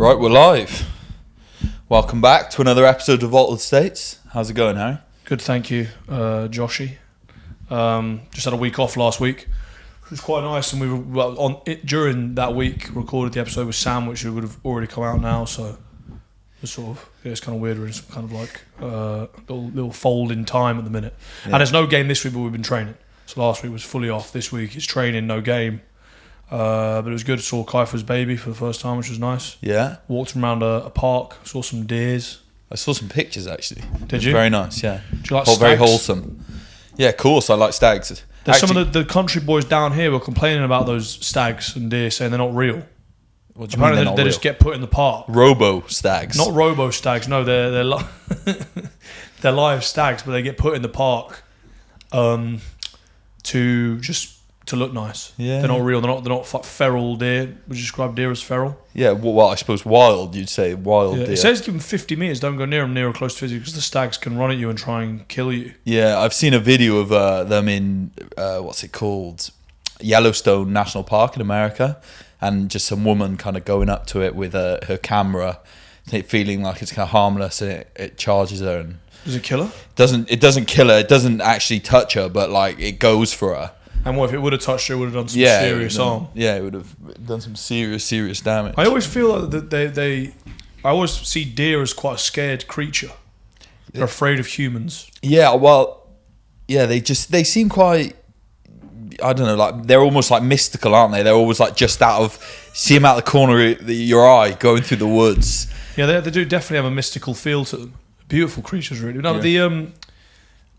Right, we're live. Welcome back to another episode of Altered States. How's it going, Harry? Good, thank you, Joshy. Just had a week off last week, which was quite nice, and we were on it during that week. Recorded the episode with Sam, which would have already come out now. So it's sort of it's kind of weird. We're in some kind of like little fold in time at the minute. Yeah. And there's no game this week, but we've been training. So last week was fully off. This week it's training, no game. But it was good. Saw Kaifa's baby for the first time, which was nice. Yeah. Walked around a park. Saw some deers. I saw some pictures actually. Did you? Very nice. Yeah. Do you like stags? Very wholesome. Yeah, of course. I like stags. There's some of the country boys down here were complaining about those stags and deer, saying they're not real. What do you mean they just get put in the park. Robo stags. Not robo stags. No, they're they're live stags, but they get put in the park to look nice. Yeah, they're not real. They're not feral deer. Would you describe deer as feral? Yeah, well, I suppose wild. You'd say wild deer. It says give them 50 meters. Don't go near them, near or close to physically, because the stags can run at you and try and kill you. Yeah, I've seen a video of them in what's it called, Yellowstone National Park in America, and just some woman kind of going up to it with her camera, feeling like it's kind of harmless, and it charges her. And does it kill her? It doesn't kill her. It doesn't actually touch her, but like it goes for her. And what if it would have touched her? It would have done some serious harm. Yeah, it would have done some serious damage. I always feel like that I always see deer as quite a scared creature. They're afraid of humans. Yeah, well, yeah, they seem quite, I don't know, like they're almost like mystical, aren't they? They're always like just see them out the corner of your eye going through the woods. Yeah, they do definitely have a mystical feel to them. Beautiful creatures, really. No, yeah.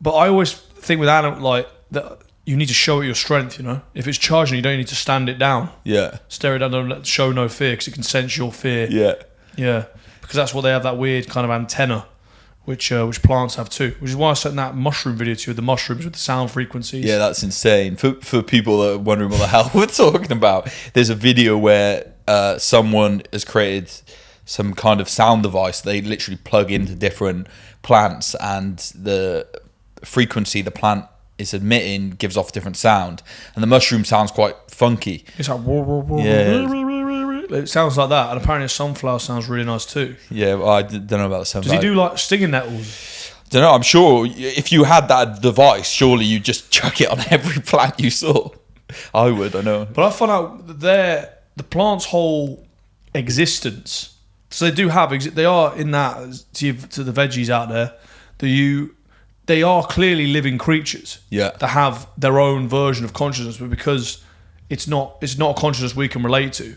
But I always think with animals like that. You need to show it your strength, you know. If it's charging, you don't need to stand it down. Yeah. Stare it down, don't show no fear, because it can sense your fear. Yeah. Yeah. Because that's what they have, that weird kind of antenna, which plants have too. Which is why I sent that mushroom video to you, the mushrooms with the sound frequencies. Yeah, that's insane. For people that are wondering what the hell we're talking about, there's a video where someone has created some kind of sound device. They literally plug into different plants, and the frequency the plant is emitting gives off a different sound, and the mushroom sounds quite funky. It's like it sounds like that, and apparently sunflower sounds really nice too. Yeah, well, I don't know about the sunflower. Does he do like stinging nettles? Don't know. I'm sure if you had that device, surely you just chuck it on every plant you saw. I would. I know. But I found out that the plant's whole existence. So they do have. They are in that to the veggies out there. They are clearly living creatures that have their own version of consciousness, but because it's not a consciousness we can relate to,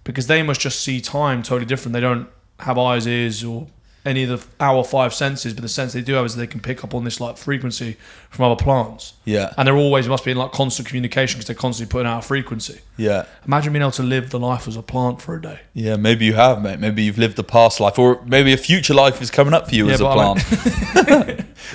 because they must just see time totally different. They don't have eyes, ears, or any of our five senses, but the sense they do have is they can pick up on this like frequency from other plants. Yeah. And they're always must be in like constant communication because they're constantly putting out a frequency. Yeah. Imagine being able to live the life as a plant for a day. Yeah, maybe you have, mate. Maybe you've lived a past life, or maybe a future life is coming up for you as a plant.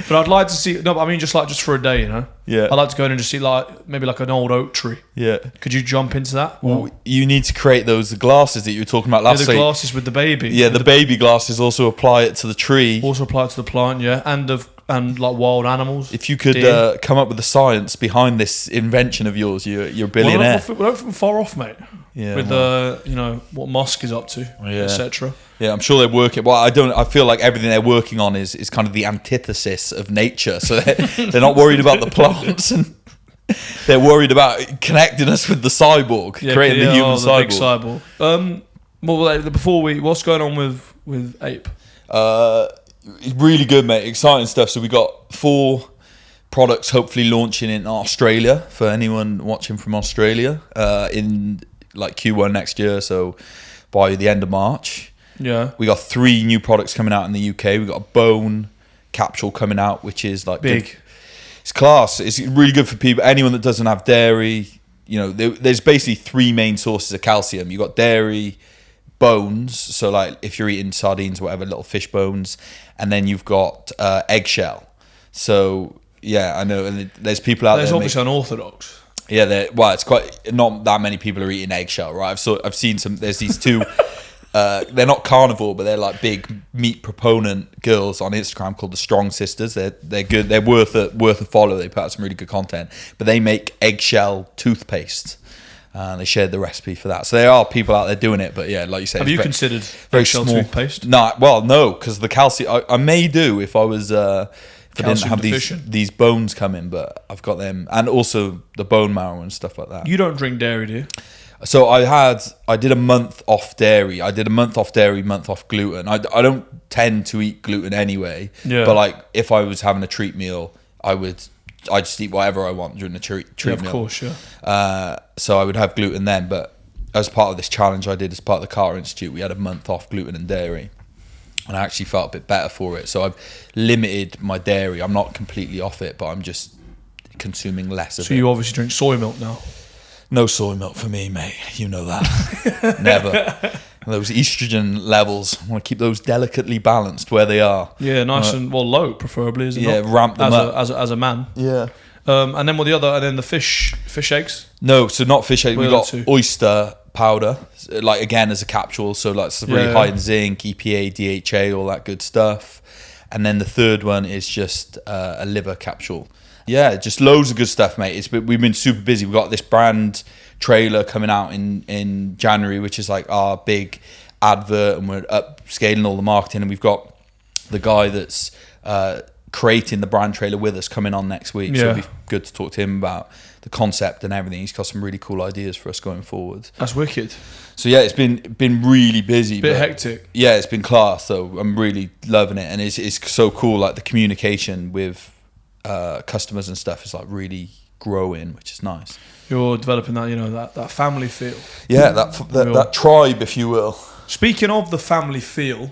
But I'd like to see. No, I mean just for a day, you know. Yeah. I'd like to go in and just see maybe like an old oak tree. Yeah. Could you jump into that? Well, you need to create those glasses that you were talking about last week. The glasses with the baby. Yeah, the baby glasses also apply it to the tree. Also apply it to the plant, yeah, and like wild animals. If you could come up with the science behind this invention of yours, you're a billionaire. We're not far off, mate. Yeah. With what Musk is up to, etc. Yeah, I'm sure they're working. Well, I feel like everything they're working on is kind of the antithesis of nature. So they're not worried about the plants, and they're worried about connecting us with the cyborg, creating the human cyborg. Big cyborg. What's going on with APE? It's really good, mate. Exciting stuff. So we got 4 products hopefully launching in Australia for anyone watching from Australia in like Q1 next year. So by the end of March. Yeah. We got 3 new products coming out in the UK. We got a bone capsule coming out, which is like big. It's class. It's really good for people. Anyone that doesn't have dairy, there's basically three main sources of calcium. You got dairy, bones, so like if you're eating sardines or whatever, little fish bones, and then you've got eggshell. So yeah, I know, and there's people out there. There's obviously unorthodox. Yeah, it's quite not that many people are eating eggshell, right? I've seen some. There's these two. They're not carnivore, but they're like big meat proponent girls on Instagram called the Strong Sisters. They're good. They're worth a follow. They put out some really good content. But they make eggshell toothpaste. They shared the recipe for that. So there are people out there doing it. But yeah, like you said, have you considered very eggshell small toothpaste? No, because the calcium. I may do if I was. If I didn't have these bones coming, but I've got them, and also the bone marrow and stuff like that. You don't drink dairy, do you? So I did a month off dairy. I did a month off dairy, month off gluten. I don't tend to eat gluten anyway. Yeah. But like if I was having a treat meal, I just eat whatever I want during the treat meal. Of course, yeah. So I would have gluten then. But as part of this challenge I did as part of the Carter Institute, we had a month off gluten and dairy. And I actually felt a bit better for it. So I've limited my dairy. I'm not completely off it, but I'm just consuming less of it. So you obviously drink soy milk now? No soy milk for me, mate. You know that. Never. Those estrogen levels, I want to keep those delicately balanced where they are. Yeah, nice and low, preferably, is it not? Yeah, ramp them up. As a man. Yeah. And then and then the fish eggs? No, so not fish eggs. We got two? Oyster powder, like again as a capsule. So like it's really high in zinc, EPA, DHA, all that good stuff. And then the third one is just a liver capsule. Yeah, just loads of good stuff, mate. We've been super busy. We've got this brand trailer coming out in January, which is like our big advert, and we're upscaling all the marketing. And we've got the guy that's creating the brand trailer with us coming on next week. So it'll be good to talk to him about the concept and everything. He's got some really cool ideas for us going forward. That's wicked. So yeah, it's been really busy. Bit hectic. Yeah, it's been class. So I'm really loving it, and it's so cool. Like the communication with customers and stuff is like really growing, which is nice. You're developing that that family feel. Yeah, that tribe, if you will. Speaking of the family feel,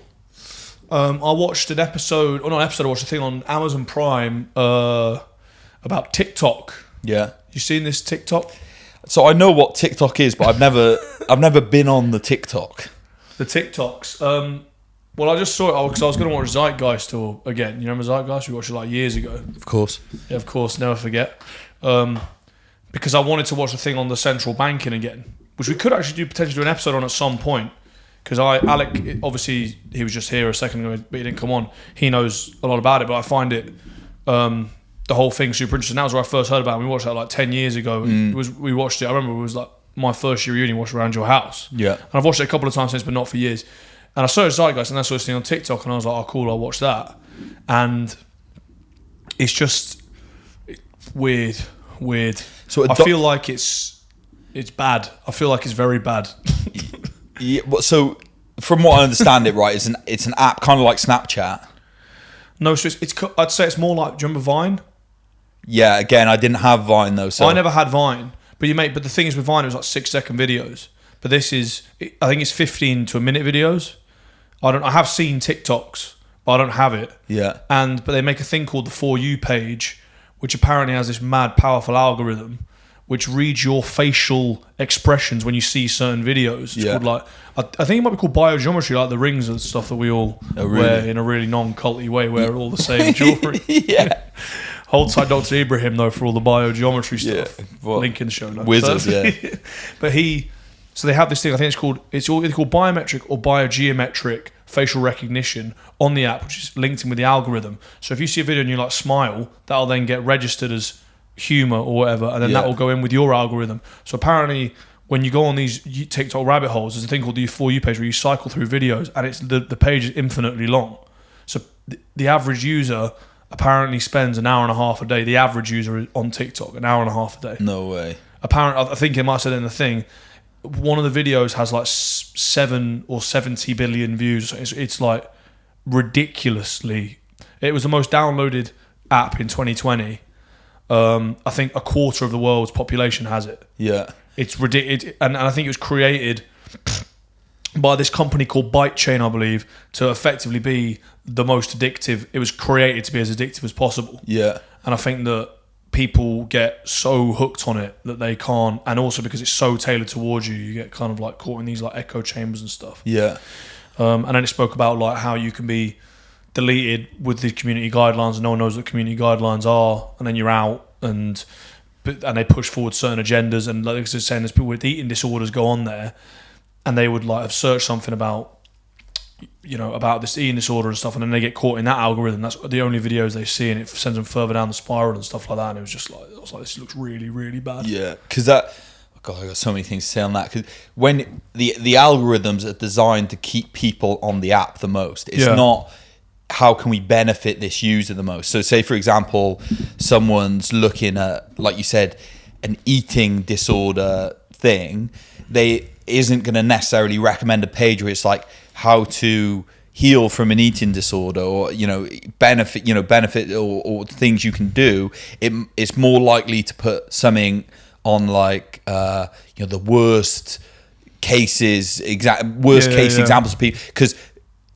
I watched an episode, I watched a thing on Amazon Prime about TikTok. Yeah. You seen this TikTok? So I know what TikTok is, but I've never been on the TikTok. The TikToks. Well, I just saw it because I was going to watch Zeitgeist again. You remember Zeitgeist? We watched it like years ago. Of course. Yeah, of course. Never forget. Because I wanted to watch the thing on the central banking again, which we could actually potentially do an episode on at some point. Because Alec, obviously, he was just here a second ago, but he didn't come on. He knows a lot about it, but I find it, the whole thing super interesting. That was where I first heard about it. We watched that like 10 years ago. We watched it, I remember it was like my first year uni, watched Around Your House. Yeah. And I've watched it a couple of times since, but not for years. And I searched Zeitgeist, and I saw this thing on TikTok, and I was like, oh, cool, I'll watch that. And it's just weird. So I feel like it's bad. I feel like it's very bad. Yeah, so from what I understand it, right, it's an app kind of like Snapchat. No, so I'd say it's more like, do you remember Vine? Yeah, again, I didn't have Vine though. So I never had Vine, but the thing is with Vine, it was like 6-second videos. But this is, I think it's 15 to a minute videos. I have seen TikToks, but I don't have it. Yeah. But they make a thing called the For You page, which apparently has this mad powerful algorithm which reads your facial expressions when you see certain videos. It's called like, I think it might be called biogeometry, like the rings and stuff that we all wear in a really non-culty way, wear all the same jewellery. Yeah. Hold tight Dr. Ibrahim though for all the biogeometry stuff. Yeah. Link in the show notes. Wizards, yeah. But so they have this thing, I think it's either called biometric or biogeometric facial recognition on the app, which is linked in with the algorithm. So if you see a video and you like smile, that'll then get registered as humor or whatever, and then that will go in with your algorithm. So apparently when you go on these TikTok rabbit holes, there's a thing called the For You page where you cycle through videos, and it's the page is infinitely long. So the average user apparently spends an hour and a half a day. The average user on TikTok, an hour and a half a day. No way. Apparently, I think it might have said in the thing, one of the videos has like 7 or 70 billion views. It's like ridiculously. It was the most downloaded app in 2020. I think a quarter of the world's population has it. Yeah. It's ridiculous. And I think it was created by this company called ByteChain, I believe, to effectively be the most addictive. It was created to be as addictive as possible. Yeah. And I think that people get so hooked on it that they can't, and also because it's so tailored towards you, you get kind of like caught in these like echo chambers and stuff. Yeah. And then it spoke about like how you can be deleted with the community guidelines and no one knows what community guidelines are, and then you're out, and they push forward certain agendas. And like I was saying, there's people with eating disorders go on there and they would like have searched something about, you know, about this eating disorder and stuff, and then they get caught in that algorithm. That's the only videos they see, and it sends them further down the spiral and stuff like that. And it was just like, I was like, this looks really, really bad. Yeah, because that, God, I got so many things to say on that. Because when the algorithms are designed to keep people on the app the most, it's not how can we benefit this user the most. So, say for example, someone's looking at, like you said, an eating disorder thing. They isn't going to necessarily recommend a page where it's like how to heal from an eating disorder, or benefit or things you can do. It's more likely to put something on like the worst cases, examples of people, because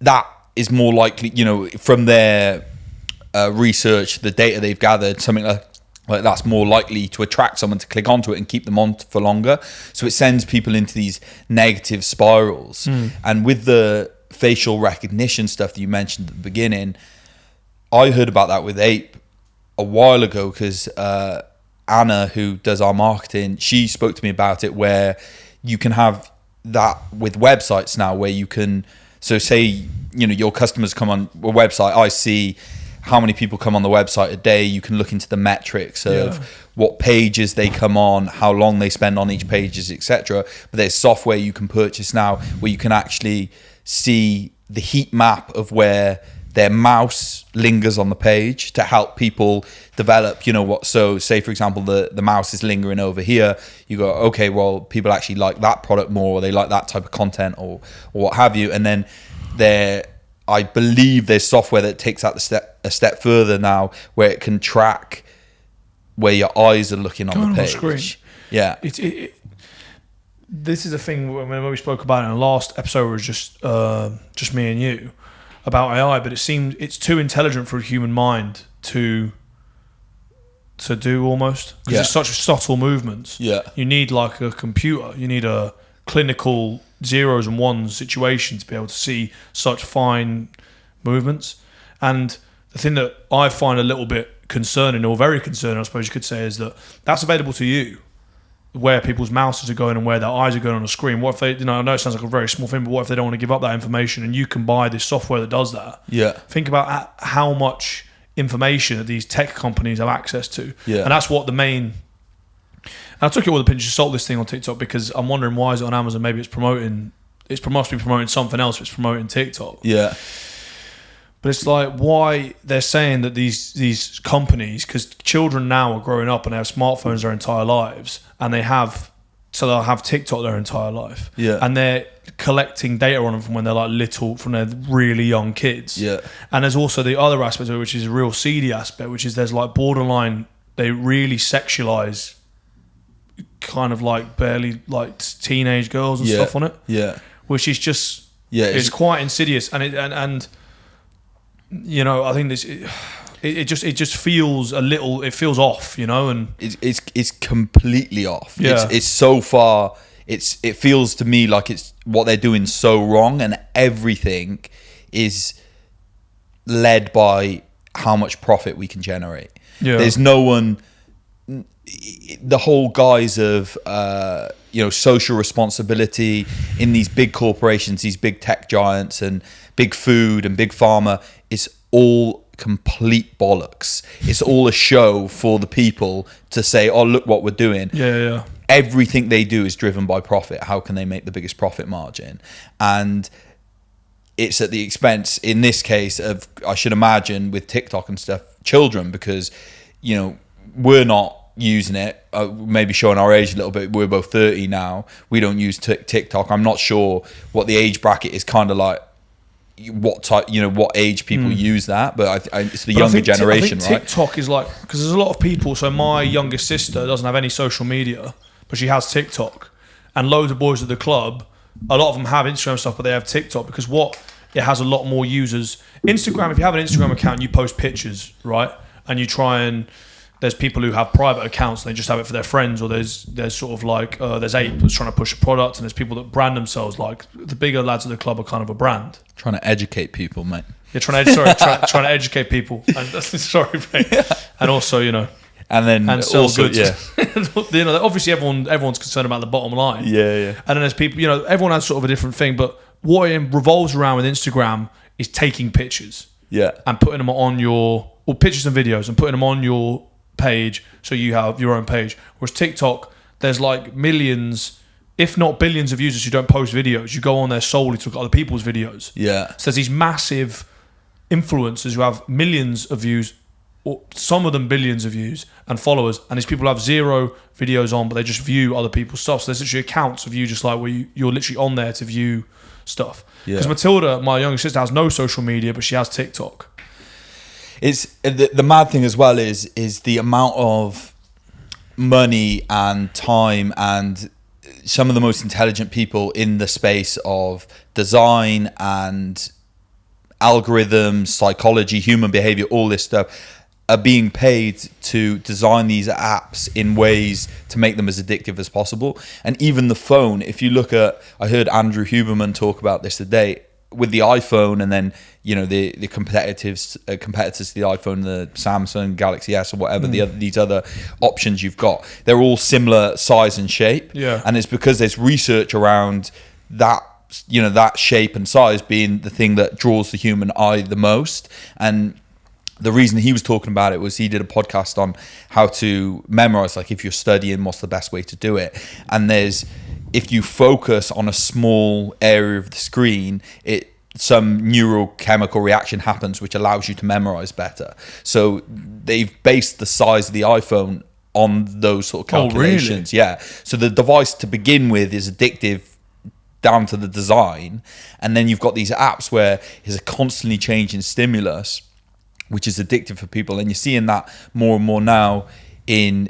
that is more likely, from their research, the data they've gathered, something like that's more likely to attract someone to click onto it and keep them on for longer. So it sends people into these negative spirals. And with the facial recognition stuff that you mentioned at the beginning, I heard about that with APE a while ago, because Anna, who does our marketing, she spoke to me about it, where you can have that with websites now, where you can, so say, your customers come on a website, I see how many people come on the website a day. You can look into the metrics of what pages they come on, how long they spend on each pages, etc. But there's software you can purchase now where you can actually see the heat map of where their mouse lingers on the page to help people develop, so say for example the mouse is lingering over here, you go, okay, well, people actually like that product more, or they like that type of content, or what have you. And then I believe there's software that takes that a step further now, where it can track where your eyes are looking on the page. Screen. Yeah. This is a thing when we spoke about it in the last episode, was just me and you about AI, but it seems it's too intelligent for a human mind to do, almost, because it's such subtle movements. Yeah, you need like a computer, you need a clinical zeros and ones situation to be able to see such fine movements. And the thing that I find a little bit concerning, or very concerning, I suppose you could say, is that that's available to you, where people's mouses are going and where their eyes are going on a screen. What if they, I know it sounds like a very small thing, but what if they don't want to give up that information, and you can buy this software that does that? Yeah. Think about how much information that these tech companies have access to. Yeah. And that's what the main... And I took it with a pinch of salt, this thing on TikTok, because I'm wondering, why is it on Amazon? Maybe it must be promoting something else. It's promoting TikTok. Yeah. But it's like, why they're saying that these companies, because children now are growing up and they have smartphones their entire lives, and they'll have TikTok their entire life. Yeah. And they're collecting data on them from when they're like little, from their really young kids. Yeah. And there's also the other aspect of it, which is a real seedy aspect, which is there's like borderline, they really sexualize kind of like barely like teenage girls and stuff on it. Yeah. Which is just, it's quite insidious. And I think this, it just feels a little, it feels off, and it's completely off. Yeah. It's so far, it feels to me like it's what they're doing so wrong, and everything is led by how much profit we can generate. Yeah. There's no one, the whole guise of social responsibility in these big corporations, these big tech giants and big food and big pharma, is all complete bollocks. It's all a show for the people to say, oh, look what we're doing. Yeah. Everything they do is driven by profit. How can they make the biggest profit margin? And it's at the expense, in this case, of, I should imagine, with TikTok and stuff, children, because we're not using it, maybe showing our age a little bit. We're both 30 now. We don't use TikTok. I'm not sure what the age bracket is, kind of like what type, what age people use that, but it's the younger generation, right? TikTok is like, because there's a lot of people. So my youngest sister doesn't have any social media, but she has TikTok, and loads of boys at the club, a lot of them have Instagram stuff, but they have TikTok because it has a lot more users. Instagram, if you have an Instagram account, you post pictures, right? And you try and There's people who have private accounts and they just have it for their friends, or there's sort of like there's APE that's trying to push a product, and there's people that brand themselves. Like the bigger lads at the club are kind of a brand. Trying to educate people, mate. Yeah, trying to educate people. And sorry, mate. And also, and sell also, goods. Yeah. Obviously everyone's concerned about the bottom line. Yeah. And then there's people, everyone has sort of a different thing, but what it revolves around with Instagram is taking pictures. Yeah. And putting them on pictures and videos and putting them on your page, so you have your own page. Whereas TikTok, there's like millions, if not billions of users who don't post videos. You go on there solely to look at other people's videos. Yeah. So there's these massive influencers who have millions of views, or some of them billions of views and followers, and these people have 0 videos on, but they just view other people's stuff. So there's literally accounts of you just like where you're literally on there to view stuff. Because Matilda, my younger sister, has no social media, but she has TikTok. It's the mad thing as well is the amount of money and time, and some of the most intelligent people in the space of design and algorithms, psychology, human behavior, all this stuff, are being paid to design these apps in ways to make them as addictive as possible. And even the phone, if you look at, I heard Andrew Huberman talk about this today, with the iPhone, and then the competitors to the iPhone, the Samsung Galaxy S or whatever, these other options you've got, they're all similar size and shape. Yeah. And it's because there's research around that, that shape and size being the thing that draws the human eye the most. And the reason he was talking about it was he did a podcast on how to memorize, like if you're studying, what's the best way to do it. And if you focus on a small area of the screen, some neurochemical reaction happens which allows you to memorize better. So they've based the size of the iPhone on those sort of calculations. Oh, really? Yeah. So the device to begin with is addictive down to the design, and then you've got these apps where it's a constantly changing stimulus, which is addictive for people. And you're seeing that more and more now in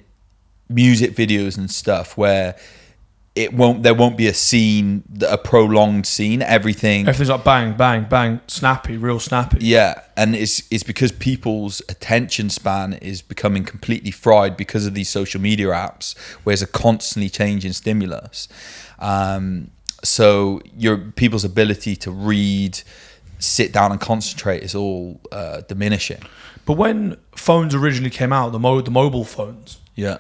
music videos and stuff, where there won't be a prolonged scene. Everything's like bang, bang, bang, snappy, real snappy. Yeah, and it's because people's attention span is becoming completely fried because of these social media apps, where there's a constantly changing stimulus. So people's ability to read, sit down and concentrate is all diminishing. But when phones originally came out, the mobile phones, there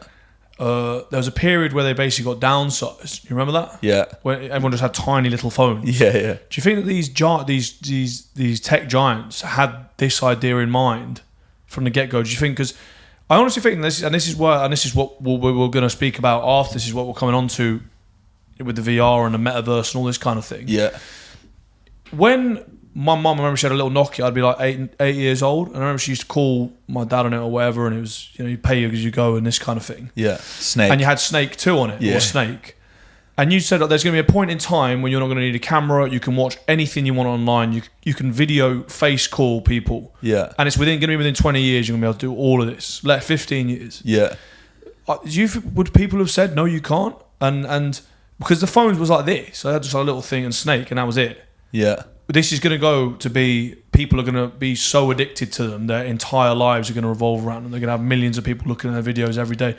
was a period where they basically got downsized. You remember that? Yeah. Where everyone just had tiny little phones. Yeah. Do you think that these tech giants had this idea in mind from the get-go? Do you think? Because I honestly think this is what we're going to speak about after. This is what we're coming on to with the VR and the Metaverse and all this kind of thing. Yeah. When my mum, I remember she had a little Nokia. I'd be like 8 years old, and I remember she used to call my dad on it or whatever, and it was you pay as you go and this kind of thing. Yeah, Snake. And you had Snake 2 on it, or Snake. And you said that there's going to be a point in time when you're not going to need a camera. You can watch anything you want online. You can video face call people. Yeah. And it's going to be within 20 years you're going to be able to do all of this. Like 15 years. Yeah. Would people have said no, you can't? And because the phones was like this, so I had just a little thing and Snake, and that was it. Yeah. This is going to go to be, people are going to be so addicted to them, their entire lives are going to revolve around them. They're going to have millions of people looking at their videos every day.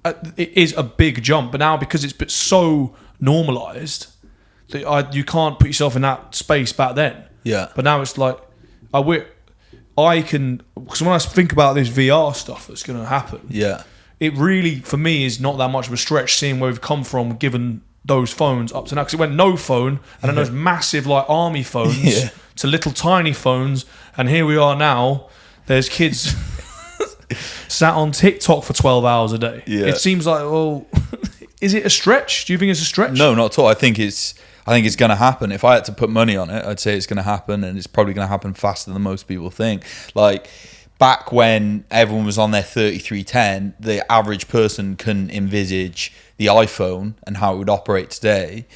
It is a big jump, but now because it's so normalised, you can't put yourself in that space back then. Yeah. But now it's like, I can, because when I think about this VR stuff that's going to happen, it really, for me, is not that much of a stretch seeing where we've come from given those phones up to now, because it went no phone and then those massive like army phones to little tiny phones, and here we are now. There's kids sat on TikTok for 12 hours a day. It seems like, well, is it a stretch? Do you think it's a stretch? No, not at all. I think it's going to happen. If I had to put money on it, I'd say it's going to happen, and it's probably going to happen faster than most people think. Like back when everyone was on their 3310, the average person couldn't envisage the iPhone and how it would operate today,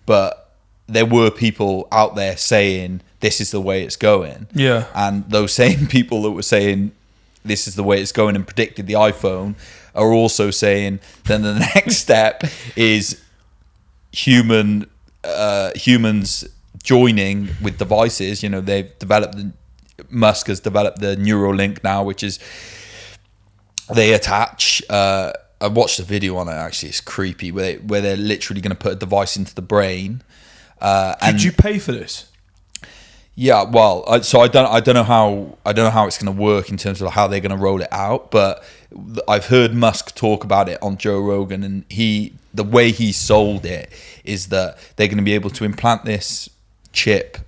but there were people out there saying this is the way it's going. Yeah. And those same people that were saying this is the way it's going and predicted the iPhone are also saying then the next step is humans joining with devices. They've developed Musk has developed the Neurolink now, which is they attach. I watched a video on it. Actually, it's creepy. Where they're literally going to put a device into the brain. Did you pay for this? Yeah, well, I don't know how it's going to work in terms of how they're going to roll it out. But I've heard Musk talk about it on Joe Rogan, and the way he sold it is that they're going to be able to implant this chip,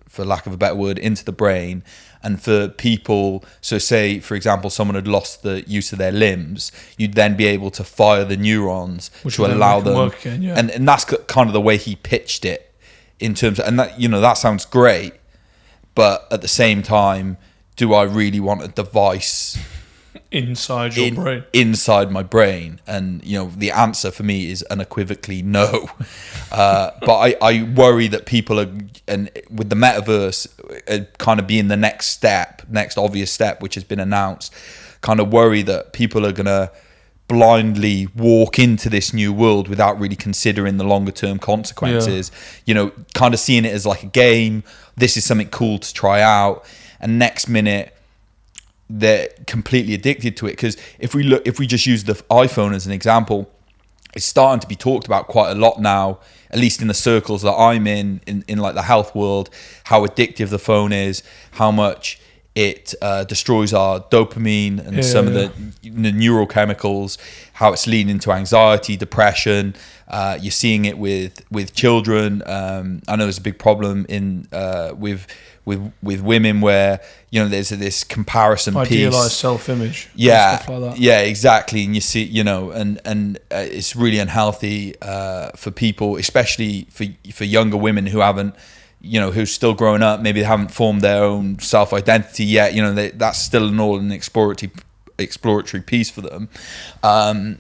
for lack of a better word, into the brain. And for people, so say, for example, someone had lost the use of their limbs, you'd then be able to fire the neurons to allow them work again, yeah. And that's kind of the way he pitched it in terms of, and that, that sounds great, but at the same time, do I really want a device inside your brain? Inside my brain? And the answer for me is unequivocally no. But I worry that people are, and with the metaverse kind of being the next obvious step, which has been announced, kind of worry that people are gonna blindly walk into this new world without really considering the longer term consequences. Kind of seeing it as like a game. This is something cool to try out, and next minute they're completely addicted to it. Because if we just use the iPhone as an example, it's starting to be talked about quite a lot now, at least in the circles that I'm in like the health world, how addictive the phone is, how much it destroys our dopamine and some of the neurochemicals, how it's leading to anxiety, depression. You're seeing it with children. I know there's a big problem in with women where there's this comparison piece, idealized self-image, stuff like that. Yeah, exactly. And you see, and it's really unhealthy for people, especially for younger women who haven't, who's still growing up, maybe they haven't formed their own self-identity yet. That's still an exploratory piece for them. And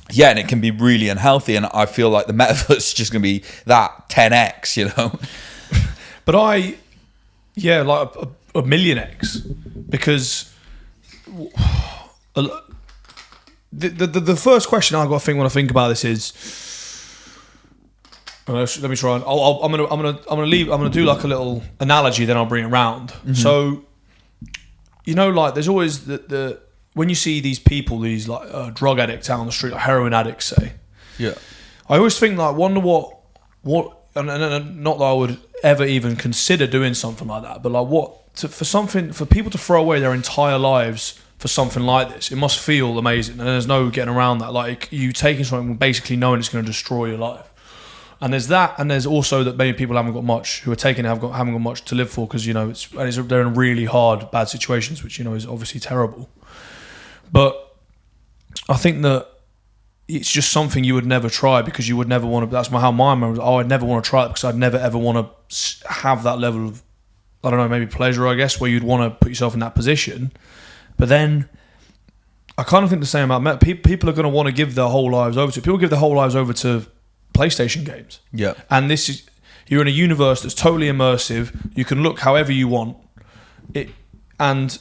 it can be really unhealthy. And I feel like the metaverse is just going to be that 10x, But like a million X, because the first question I've got to think when I think about this is, let me try. I'm gonna do like a little analogy, then I'll bring it around. Mm-hmm. So, like there's always the when you see these people, these like drug addicts out on the street, like heroin addicts, say. Yeah. I always think like, wonder what, and not that I would ever even consider doing something like that, but like for people to throw away their entire lives for something like this, it must feel amazing, and there's no getting around that. Like you taking something basically knowing it's going to destroy your life. And there's that, and there's also that maybe people haven't got much, who are taking it haven't got much to live for, because they're in really hard, bad situations, which is obviously terrible. But I think that it's just something you would never try, because you would never want to. That's how my mind was. I'd never want to try it, because I'd never ever want to have that level of, I don't know, maybe pleasure, I guess, where you'd want to put yourself in that position. But then I kind of think the same about people are going to want to give their whole lives over to. People give their whole lives over to PlayStation games. Yeah. And you're in a universe that's totally immersive. You can look however you want. And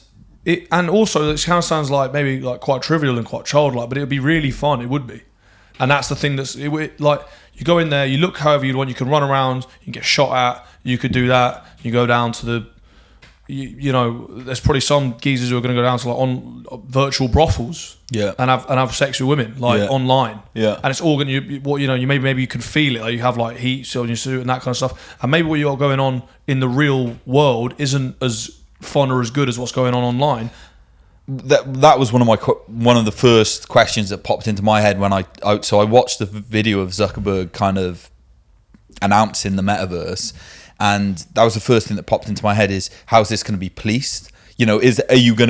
also it kind of sounds like maybe like quite trivial and quite childlike, but it would be really fun. It would be. And that's the thing like you go in there, you look however you want, you can run around, you can get shot at, you could do that. You go down to the there's probably some geezers who are going to go down to like on virtual brothels, and have sex with women online, and it's all going to maybe you can feel it, like you have like heat on your suit and that kind of stuff, and maybe what you got going on in the real world isn't as fun or as good as what's going on online. That was one of the first questions that popped into my head when I watched the video of Zuckerberg kind of announcing the metaverse. And that was the first thing that popped into my head is, how's this going to be policed? Is it going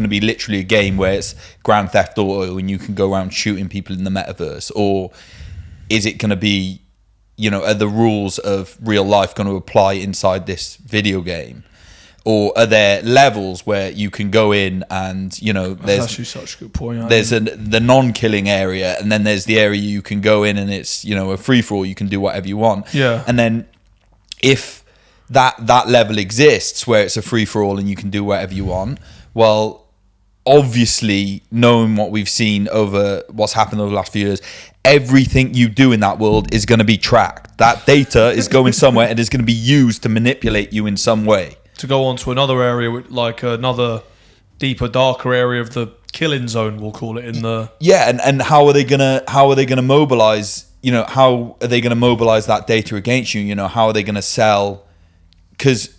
to be literally a game where it's Grand Theft Auto and you can go around shooting people in the metaverse? Or is it going to be, are the rules of real life going to apply inside this video game? Or are there levels where you can go in and, there's actually such a good point. There's the non-killing area, and then there's the area you can go in and it's, a free-for-all, you can do whatever you want. Yeah. And then if that level exists where it's a free-for-all and you can do whatever you want, well, obviously, knowing what we've seen over what's happened over the last few years, everything you do in that world is going to be tracked. That data is going somewhere and is going to be used to manipulate you in some way. To go on to another area, like another deeper, darker area of the killing zone, we'll call it, in the... Yeah, and how are they gonna mobilize, how are they gonna mobilize that data against you? How are they gonna sell? Because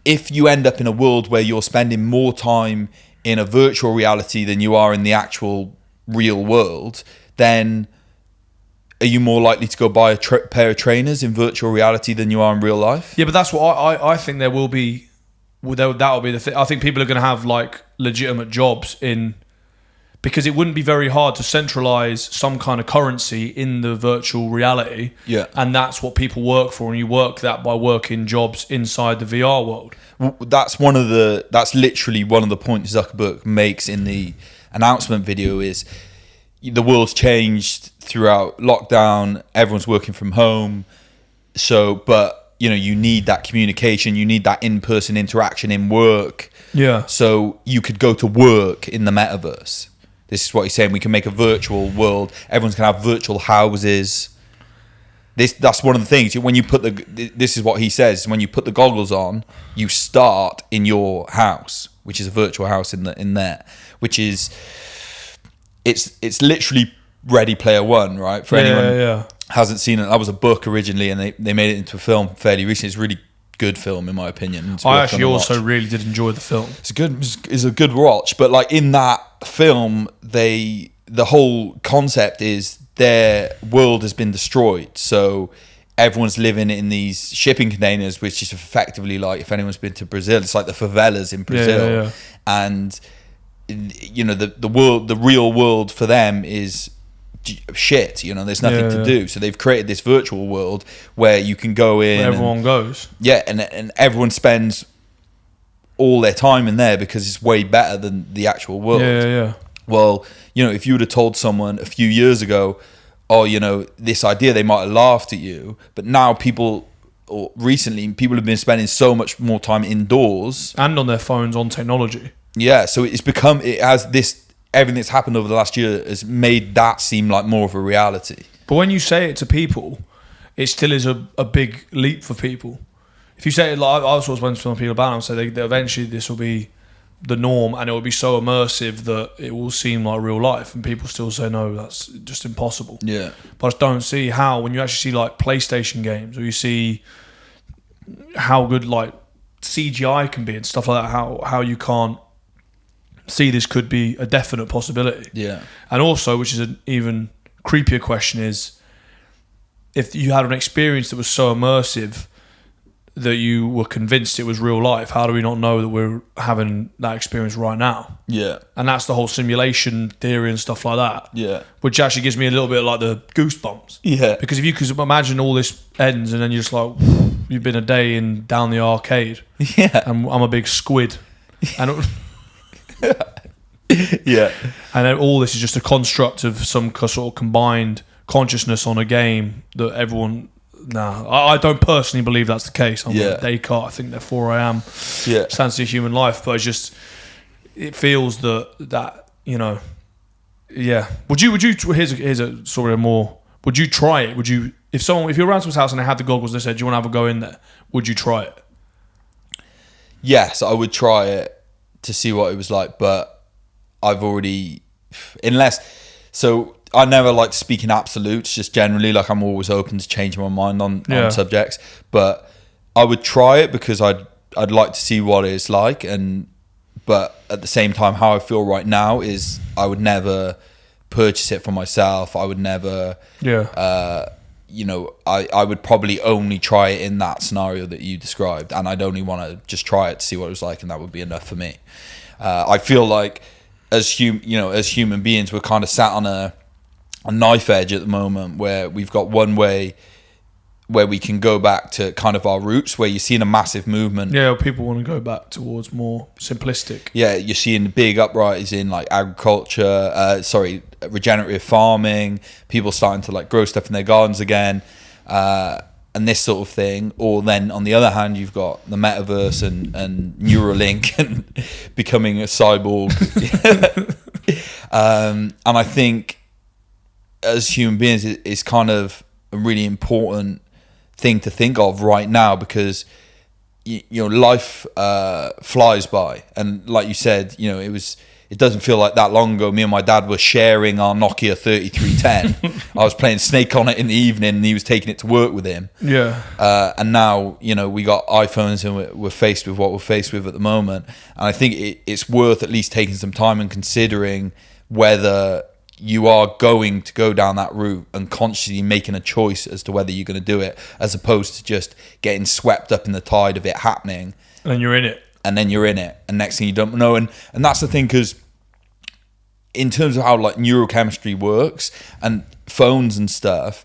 if you end up in a world where you're spending more time in a virtual reality than you are in the actual real world, then are you more likely to go buy a pair of trainers in virtual reality than you are in real life? Yeah, but that's what I think there will be. That'll be the thing. I think people are going to have like legitimate jobs because it wouldn't be very hard to centralize some kind of currency in the virtual reality. Yeah. And that's what people work for, and you work that by working jobs inside the VR world. Well, that's literally one of the points Zuckerberg makes in the announcement video is the world's changed throughout lockdown. Everyone's working from home. But you need that communication. You need that in-person interaction in work. Yeah. So you could go to work in the metaverse. This is what he's saying. We can make a virtual world. Everyone's going to have virtual houses. That's one of the things. When you put this is what he says. When you put the goggles on, you start in your house, which is a virtual house in there, which is it's literally Ready Player One, right? For anyone hasn't seen it, that was a book originally, and they made it into a film fairly recently. It's a really good film in my opinion. I actually also really did enjoy the film. It's a good watch, but like in that film, the whole concept is their world has been destroyed, so everyone's living in these shipping containers, which is effectively like, if anyone's been to Brazil, it's like the favelas in Brazil. And the real world for them is shit. There's nothing to do, so they've created this virtual world where you can go in, where everyone goes, and everyone spends all their time in there because it's way better than the actual world. Well, if you would have told someone a few years ago, this idea, they might have laughed at you. But now recently people have been spending so much more time indoors. And on their phones, on technology. Yeah, so everything that's happened over the last year has made that seem like more of a reality. But when you say it to people, it still is a big leap for people. If you say it, like I was always when some people about it, and say that eventually this will be the norm, and it will be so immersive that it will seem like real life, and people still say no, that's just impossible. Yeah. But I just don't see how, when you actually see like PlayStation games, or you see how good like CGI can be and stuff like that, how you can't see this could be a definite possibility. Yeah. And also, which is an even creepier question, is if you had an experience that was so immersive that you were convinced it was real life, how do we not know that we're having that experience right now? Yeah. And that's the whole simulation theory and stuff like that. Yeah. Which actually gives me a little bit like the goosebumps. Yeah. Because if you could imagine all this ends and then you're just like, you've been a day down the arcade. Yeah. And I'm a big squid. And yeah. And then all this is just a construct of some sort of combined consciousness on a game that everyone... I don't personally believe that's the case. I'm like Descartes. I think therefore I am. Yeah. Stands to human life, but it feels that yeah. Would you? Here's a sort of more. Would you try it? Would you? If you're around someone's house and they had the goggles, they said, "Do you want to have a go in there?" Would you try it? Yes, I would try it to see what it was like, but I've already, so I never like to speak in absolutes, just generally, like I'm always open to changing my mind on subjects, but I would try it because I'd like to see what it's like, but at the same time, how I feel right now is I would never purchase it for myself. I would never, I would probably only try it in that scenario that you described, and I'd only want to just try it to see what it was like, and that would be enough for me. I feel like as human beings, we're kind of sat on a knife edge at the moment where we've got one way where we can go back to kind of our roots, where you're seeing a massive movement. Yeah, people want to go back towards more simplistic. Yeah, you're seeing big uprisings in like agriculture, regenerative farming, people starting to like grow stuff in their gardens again, and this sort of thing. Or then on the other hand, you've got the metaverse and Neurolink and becoming a cyborg. And I think as human beings, it's kind of a really important thing to think of right now, because life flies by, and like you said, it it doesn't feel like that long ago. Me and my dad were sharing our Nokia 3310. I was playing Snake on it in the evening, and he was taking it to work with him. Yeah. And now, we got iPhones, and we're faced with what we're faced with at the moment. And I think it's worth at least taking some time and considering whether you are going to go down that route and consciously making a choice as to whether you're going to do it, as opposed to just getting swept up in the tide of it happening. And then you're in it. And next thing you don't know. And that's the thing, because in terms of how like neurochemistry works and phones and stuff,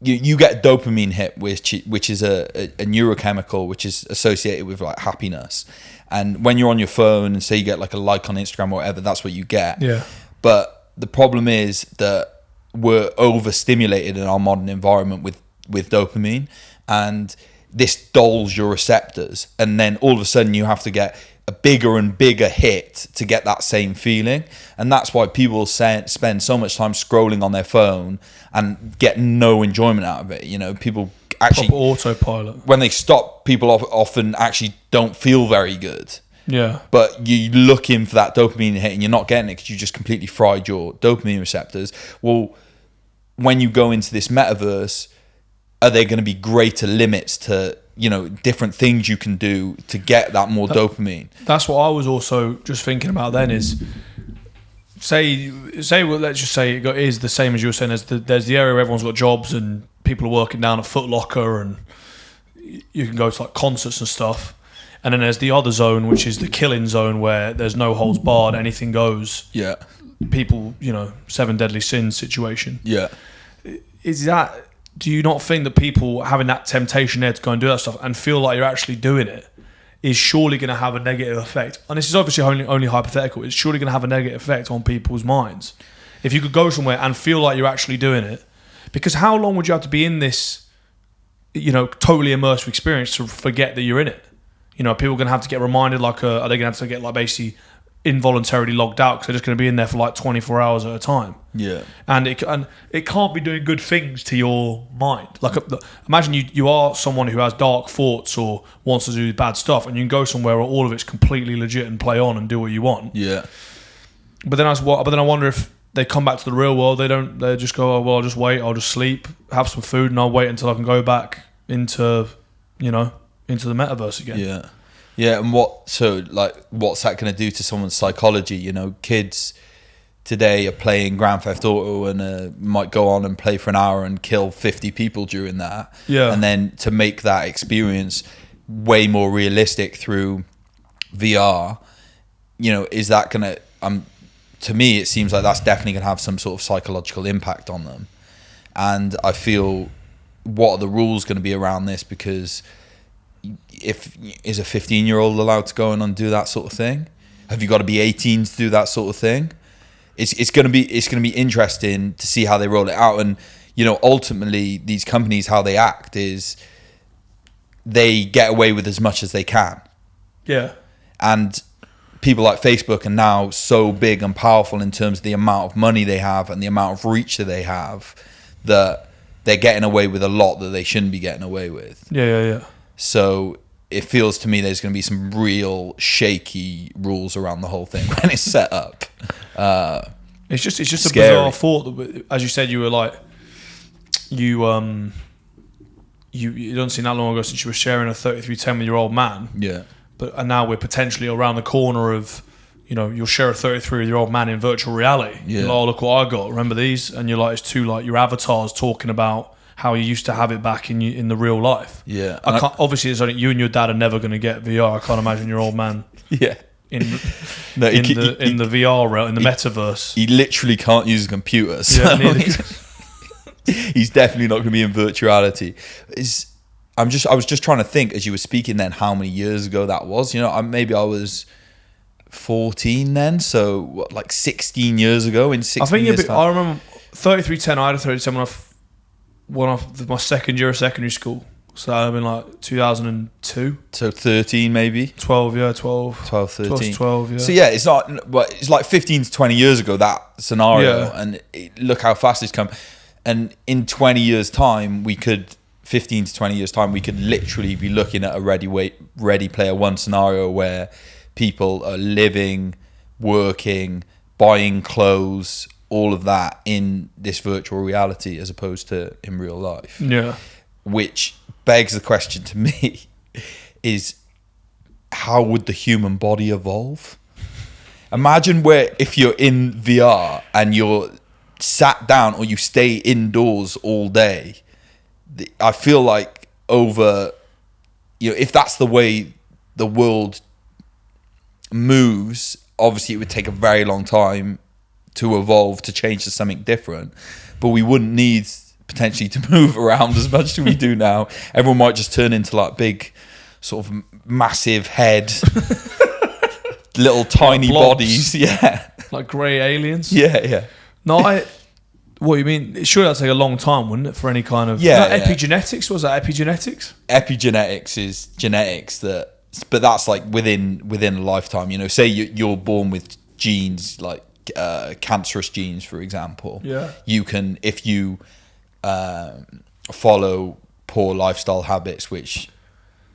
you get a dopamine hit, which is a neurochemical which is associated with like happiness. And when you're on your phone and say you get like a like on Instagram or whatever, that's what you get. Yeah. But the problem is that we're overstimulated in our modern environment with dopamine, and this dulls your receptors, and then all of a sudden you have to get a bigger and bigger hit to get that same feeling. And that's why people spend so much time scrolling on their phone and get no enjoyment out of it. People actually proper autopilot. When they stop, people often actually don't feel very good. Yeah. But you're looking for that dopamine hit and you're not getting it because you just completely fried your dopamine receptors. Well, when you go into this metaverse, are there going to be greater limits to, different things you can do to get that more dopamine? That's what I was also just thinking about then is, well, let's just say it is the same as you were saying. There's the area where everyone's got jobs and people are working down at Foot Locker and you can go to like concerts and stuff. And then there's the other zone, which is the killing zone, where there's no holds barred, anything goes. Yeah. People, 7 deadly sins situation. Yeah. Do you not think that people having that temptation there to go and do that stuff and feel like you're actually doing it is surely going to have a negative effect? And this is obviously only hypothetical. It's surely going to have a negative effect on people's minds. If you could go somewhere and feel like you're actually doing it, because how long would you have to be in this, totally immersive experience to forget that you're in it? People are going to have to get reminded, are they going to have to get basically involuntarily logged out because they're just going to be in there for 24 hours at a time? Yeah. And it can't be doing good things to your mind. Imagine you are someone who has dark thoughts or wants to do bad stuff, and you can go somewhere where all of it's completely legit and play on and do what you want. Yeah. But then I wonder if they come back to the real world. They just go, oh, well, I'll just wait, I'll just sleep, have some food, and I'll wait until I can go back into the metaverse again. Yeah. Yeah, and what's that going to do to someone's psychology? Kids today are playing Grand Theft Auto and might go on and play for an hour and kill 50 people during that. Yeah. And then to make that experience way more realistic through VR, is that going to... to me, it seems like that's definitely going to have some sort of psychological impact on them. And I feel, what are the rules going to be around this? Because... is a 15-year-old allowed to go in and do that sort of thing? Have you got to be 18 to do that sort of thing? It's going to be interesting to see how they roll it out. And ultimately these companies, how they act is they get away with as much as they can. Yeah. And people like Facebook are now so big and powerful in terms of the amount of money they have and the amount of reach that they have, that they're getting away with a lot that they shouldn't be getting away with. Yeah. So it feels to me there's going to be some real shaky rules around the whole thing when it's set up. It's just scary. A bizarre thought that, as you said, you were like, you don't seem that long ago since you were sharing a 3310 with your old man. Yeah. And now we're potentially around the corner of, you'll share a 33 with your old man in virtual reality. Yeah. You're like, oh, look what I got. Remember these? And you're like, it's two your avatars talking about how you used to have it back in the real life. Yeah. Obviously, it's only you and your dad are never going to get VR. I can't imagine your old man. Yeah. In the VR realm, in the metaverse. He literally can't use a computer. So Yeah, he's definitely not going to be in virtuality. I was just trying to think as you were speaking then how many years ago that was. Maybe I was 14 then, so 16 years ago. In 16 years time. I remember 3310. I had a 3310 when I my second year of secondary school. So that would have been 2002. So 13 maybe? 12, yeah, 12. 12, 13. 12, yeah. So yeah, it's not, but it's 15 to 20 years ago, that scenario. Yeah. And look how fast it's come. And in 20 years' time, 15 to 20 years' time, we could literally be looking at a Ready Player One scenario where people are living working, buying clothes, all of that in this virtual reality as opposed to in real life. Yeah. Which begs the question to me is, how would the human body evolve? Imagine where if you're in VR and you're sat down or you stay indoors all day. I feel like if that's the way the world moves, obviously it would take a very long time to evolve to change to something different, but we wouldn't need potentially to move around as much as we do now. Everyone might just turn into like big sort of massive head little tiny bodies, like grey aliens. Yeah. No, what you mean? Sure, that'd take a long time, wouldn't it, for any kind of epigenetics? Was that epigenetics? Epigenetics is genetics but that's like within a lifetime. You know, say you're born with genes like cancerous genes, for example. Yeah, you can, if you follow poor lifestyle habits which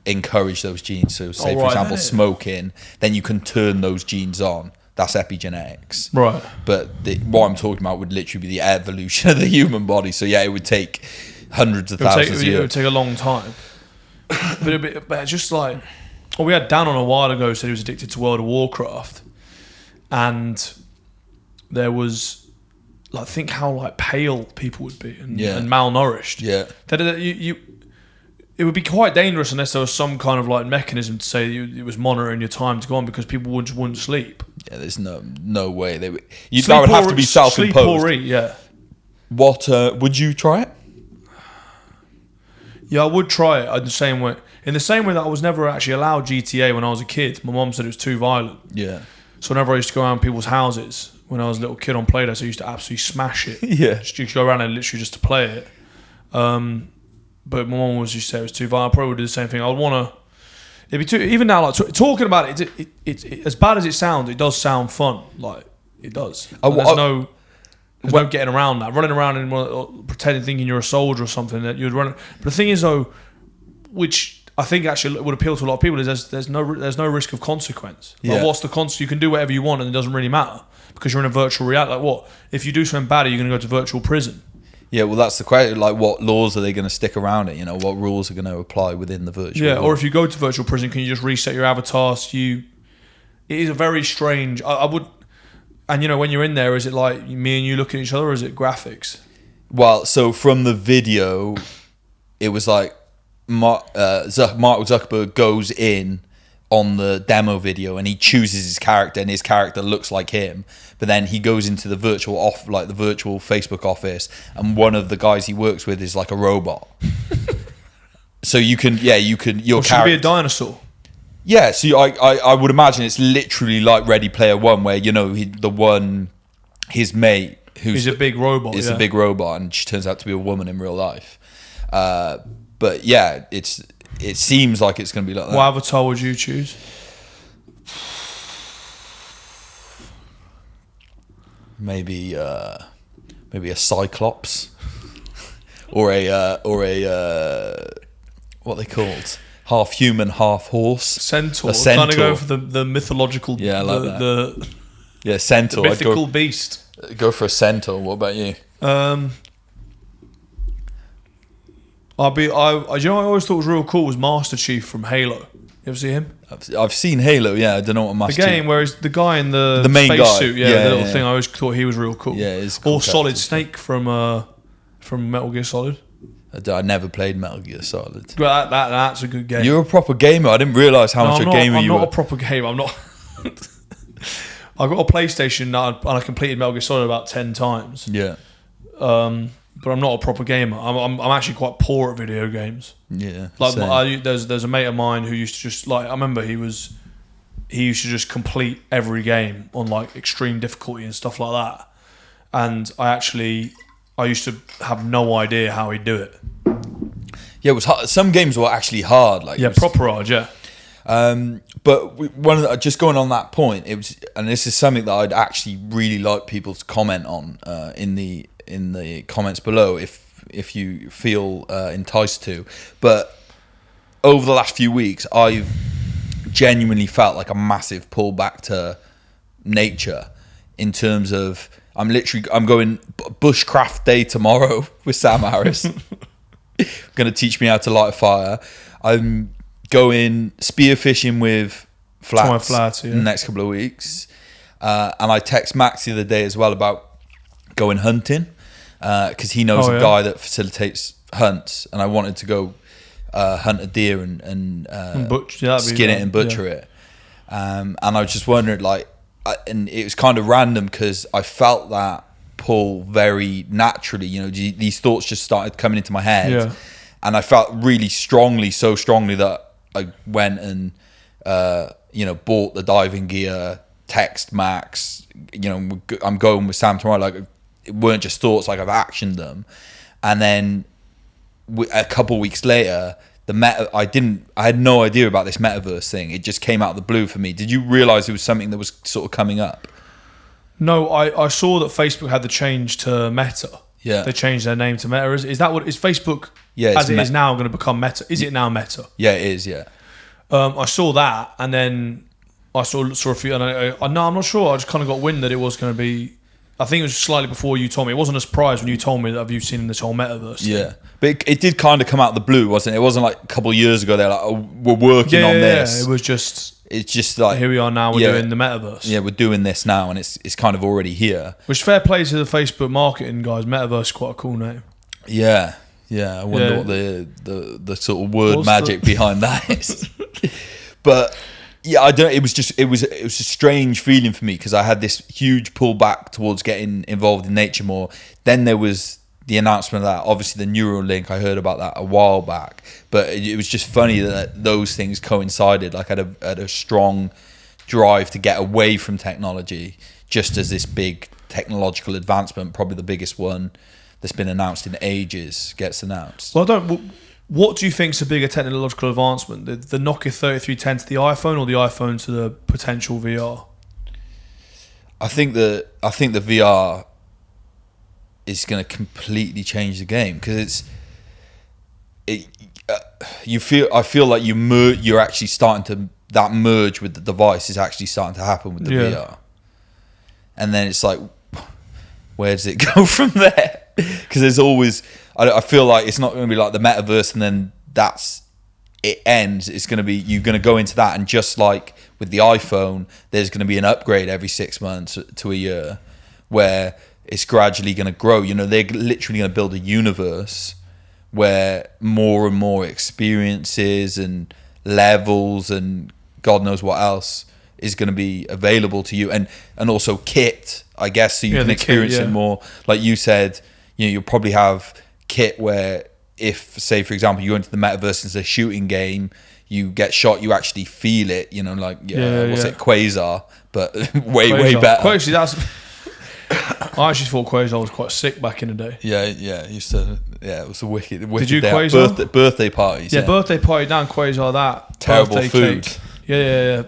encourage those genes. So say, for example, smoking, then you can turn those genes on. That's epigenetics. Right. But what I'm talking about would literally be the evolution of the human body. So yeah, it would take hundreds of thousands of years. It would take a long time. but just like, we had Dan on a while ago, said he was addicted to World of Warcraft. And there was, like, think how like pale people would be and malnourished. Yeah. It would be quite dangerous unless there was some kind of like mechanism to say it was monitoring your time to go on, because people wouldn't sleep. Yeah, there's no way they would. That would have to be self-imposed. Sleep or eat, yeah. What would you try it? Yeah, I would try it in the same way. In the same way that I was never actually allowed GTA when I was a kid. My mum said it was too violent. Yeah. So whenever I used to go around people's houses when I was a little kid on Play-Doh, I used to absolutely smash it. Yeah. Just go around and literally just to play it. But my mum was just say it was too violent. I probably would do the same thing. I'd want to. It'd be too. Even now, like talking about it, it as bad as it sounds, it does sound fun. Like it does. There's no getting around that. Running around and pretending, thinking you're a soldier or something that you'd run. But the thing is, though, which I think actually would appeal to a lot of people, is there's no risk of consequence. Like, what's the consequence? You can do whatever you want, and it doesn't really matter because you're in a virtual reality. Like what? If you do something bad, are you going to go to virtual prison? Yeah, well, that's the question. Like, what laws are they going to stick around it? You know, what rules are going to apply within the virtual world? Or if you go to virtual prison, can you just reset your avatar? It is a very strange. I would, and you know, when you're in there, is it like me and you looking at each other, or is it graphics? Well, so from the video, it was like Mark Zuckerberg goes in on the demo video and he chooses his character, and his character looks like him. But then he goes into the virtual Facebook office, and one of the guys he works with is like a robot. So you can your character should be a dinosaur. Yeah, so I would imagine it's literally like Ready Player One, where you know his mate who's a big robot, is a big robot, and she turns out to be a woman in real life. But yeah, it seems like it's going to be like that. What avatar would you choose? Maybe a cyclops, or a what are they called? Half human, half horse. Centaur. A centaur. Trying to go for the mythological. Yeah, I like that. Centaur. The mythical beast. Go for a centaur. What about you? You know what I always thought was real cool was Master Chief from Halo. You ever see him? I've seen Halo. Yeah, I don't know what Master Chief. The game where he's the guy in the main space guy. suit. Yeah, the little thing. I always thought he was real cool. Yeah, it's cool. Or Solid Snake from Metal Gear Solid. I never played Metal Gear Solid. Well, that's a good game. You're a proper gamer. I didn't realise how much a gamer you were. I'm not a proper gamer. I'm not. I got a PlayStation and I completed Metal Gear Solid about 10 times. Yeah. But I'm not a proper gamer. I'm actually quite poor at video games. Yeah. Like there's a mate of mine who used to just like, I remember he used to just complete every game on like extreme difficulty and stuff like that. And I used to have no idea how he'd do it. Yeah, it was hard. Some games were actually hard. Like proper hard. Yeah. But just going on that point, it was, and this is something that I'd actually really like people to comment on in the comments below, if you feel enticed to. But over the last few weeks, I've genuinely felt like a massive pullback to nature in terms of I'm going bushcraft day tomorrow with Sam Harris. Going to teach me how to light a fire. I'm going spearfishing with flats in the next couple of weeks. And I text Max the other day as well about going hunting because he knows a guy that facilitates hunts, and I wanted to go hunt a deer and skin it and butcher it. And I was just wondering, like, and it was kind of random because I felt that pull very naturally. You know, these thoughts just started coming into my head, and I felt really strongly, so strongly that I went and bought the diving gear, text Max. You know, I'm going with Sam tomorrow. Like, it weren't just thoughts; like I've actioned them, and then a couple of weeks later. I had no idea about this metaverse thing. It just came out of the blue for me. Did you realize it was something that was sort of coming up? No, I saw that Facebook had the change to Meta. Yeah. They changed their name to Meta. Is that what is Facebook as it is now going to become Meta? Is it now Meta? Yeah, it is, yeah. I saw that, and then I saw a few, and I'm not sure. I just kind of got wind that it was going to be. I think it was slightly before you told me. It wasn't a surprise when you told me that have you seen this whole metaverse thing. Yeah. But it did kind of come out of the blue, wasn't it? It wasn't like a couple of years ago they're like, oh, we're working on this. Yeah, it was just... It's just like... Here we are now, we're doing the metaverse. Yeah, we're doing this now, and it's kind of already here. Which, fair play to the Facebook marketing guys. Metaverse is quite a cool name. Yeah. I wonder what the sort of word magic behind that is. But... Yeah, I don't. It was a strange feeling for me because I had this huge pullback towards getting involved in nature more. Then there was the announcement of that. Obviously, the Neurolink. I heard about that a while back, but it was just funny that those things coincided. Like I had a strong drive to get away from technology, just as this big technological advancement, probably the biggest one that's been announced in ages, gets announced. Well, what do you think is a bigger technological advancement? The Nokia 3310 to the iPhone, or the iPhone to the potential VR? I think the VR is going to completely change the game because I feel like you're actually starting to that merge with the device is actually starting to happen with the VR, and then it's like, where does it go from there? Because there's always. I feel like it's not going to be like the metaverse and then it ends. It's going to be, you're going to go into that, and just like with the iPhone, there's going to be an upgrade every 6 months to a year where it's gradually going to grow. You know, they're literally going to build a universe where more and more experiences and levels and God knows what else is going to be available to you, and also kit, I guess, so you can experience it more. Like you said, you know, you'll probably have kit where if, say, for example, you go into the metaverse and it's a shooting game, you get shot, you actually feel it, you know, like it, Quasar, but way better. Quasar, I actually thought Quasar was quite sick back in the day. It was a wicked Did you day. Quasar? Birthday parties. Yeah, birthday party down Quasar, that terrible food. Cake. Yeah.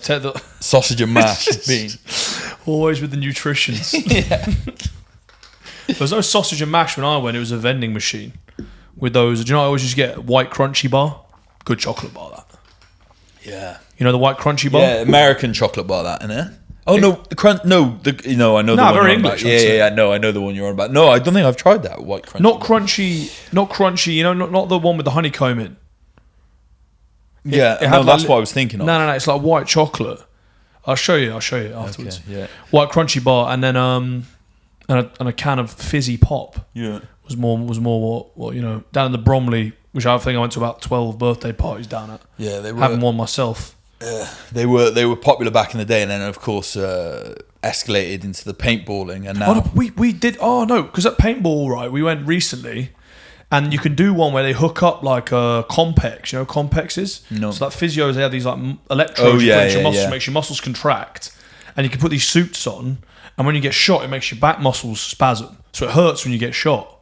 Sausage and mash. Always with the nutritions. There was no sausage and mash when I went. It was a vending machine with those. Do you know I always just get white crunchy bar? Good chocolate bar, that. Yeah. You know the white crunchy bar? Yeah, American chocolate bar, that, innit? Oh, no, the crunch. No, I know the one very you're English. on about. Yeah, I know the one you're on about. No, I don't think I've tried that white crunchy. Not crunchy. You know, not the one with the honeycomb in. That's what I was thinking of. No. It's like white chocolate. I'll show you afterwards. Okay, yeah. White crunchy bar, and then and a can of fizzy pop. Yeah. Was more what you know, down in the Bromley, which I think I went to about 12 birthday parties down at. Yeah, they were having one myself. They were popular back in the day, and then of course escalated into the paintballing, and now we did. Oh no, because at paintball, right, we went recently, and you can do one where they hook up like Compex. You know, Compexes. No. So like physios, they have these like electrodes. Makes your muscles contract, and you can put these suits on, and when you get shot, it makes your back muscles spasm, so it hurts when you get shot.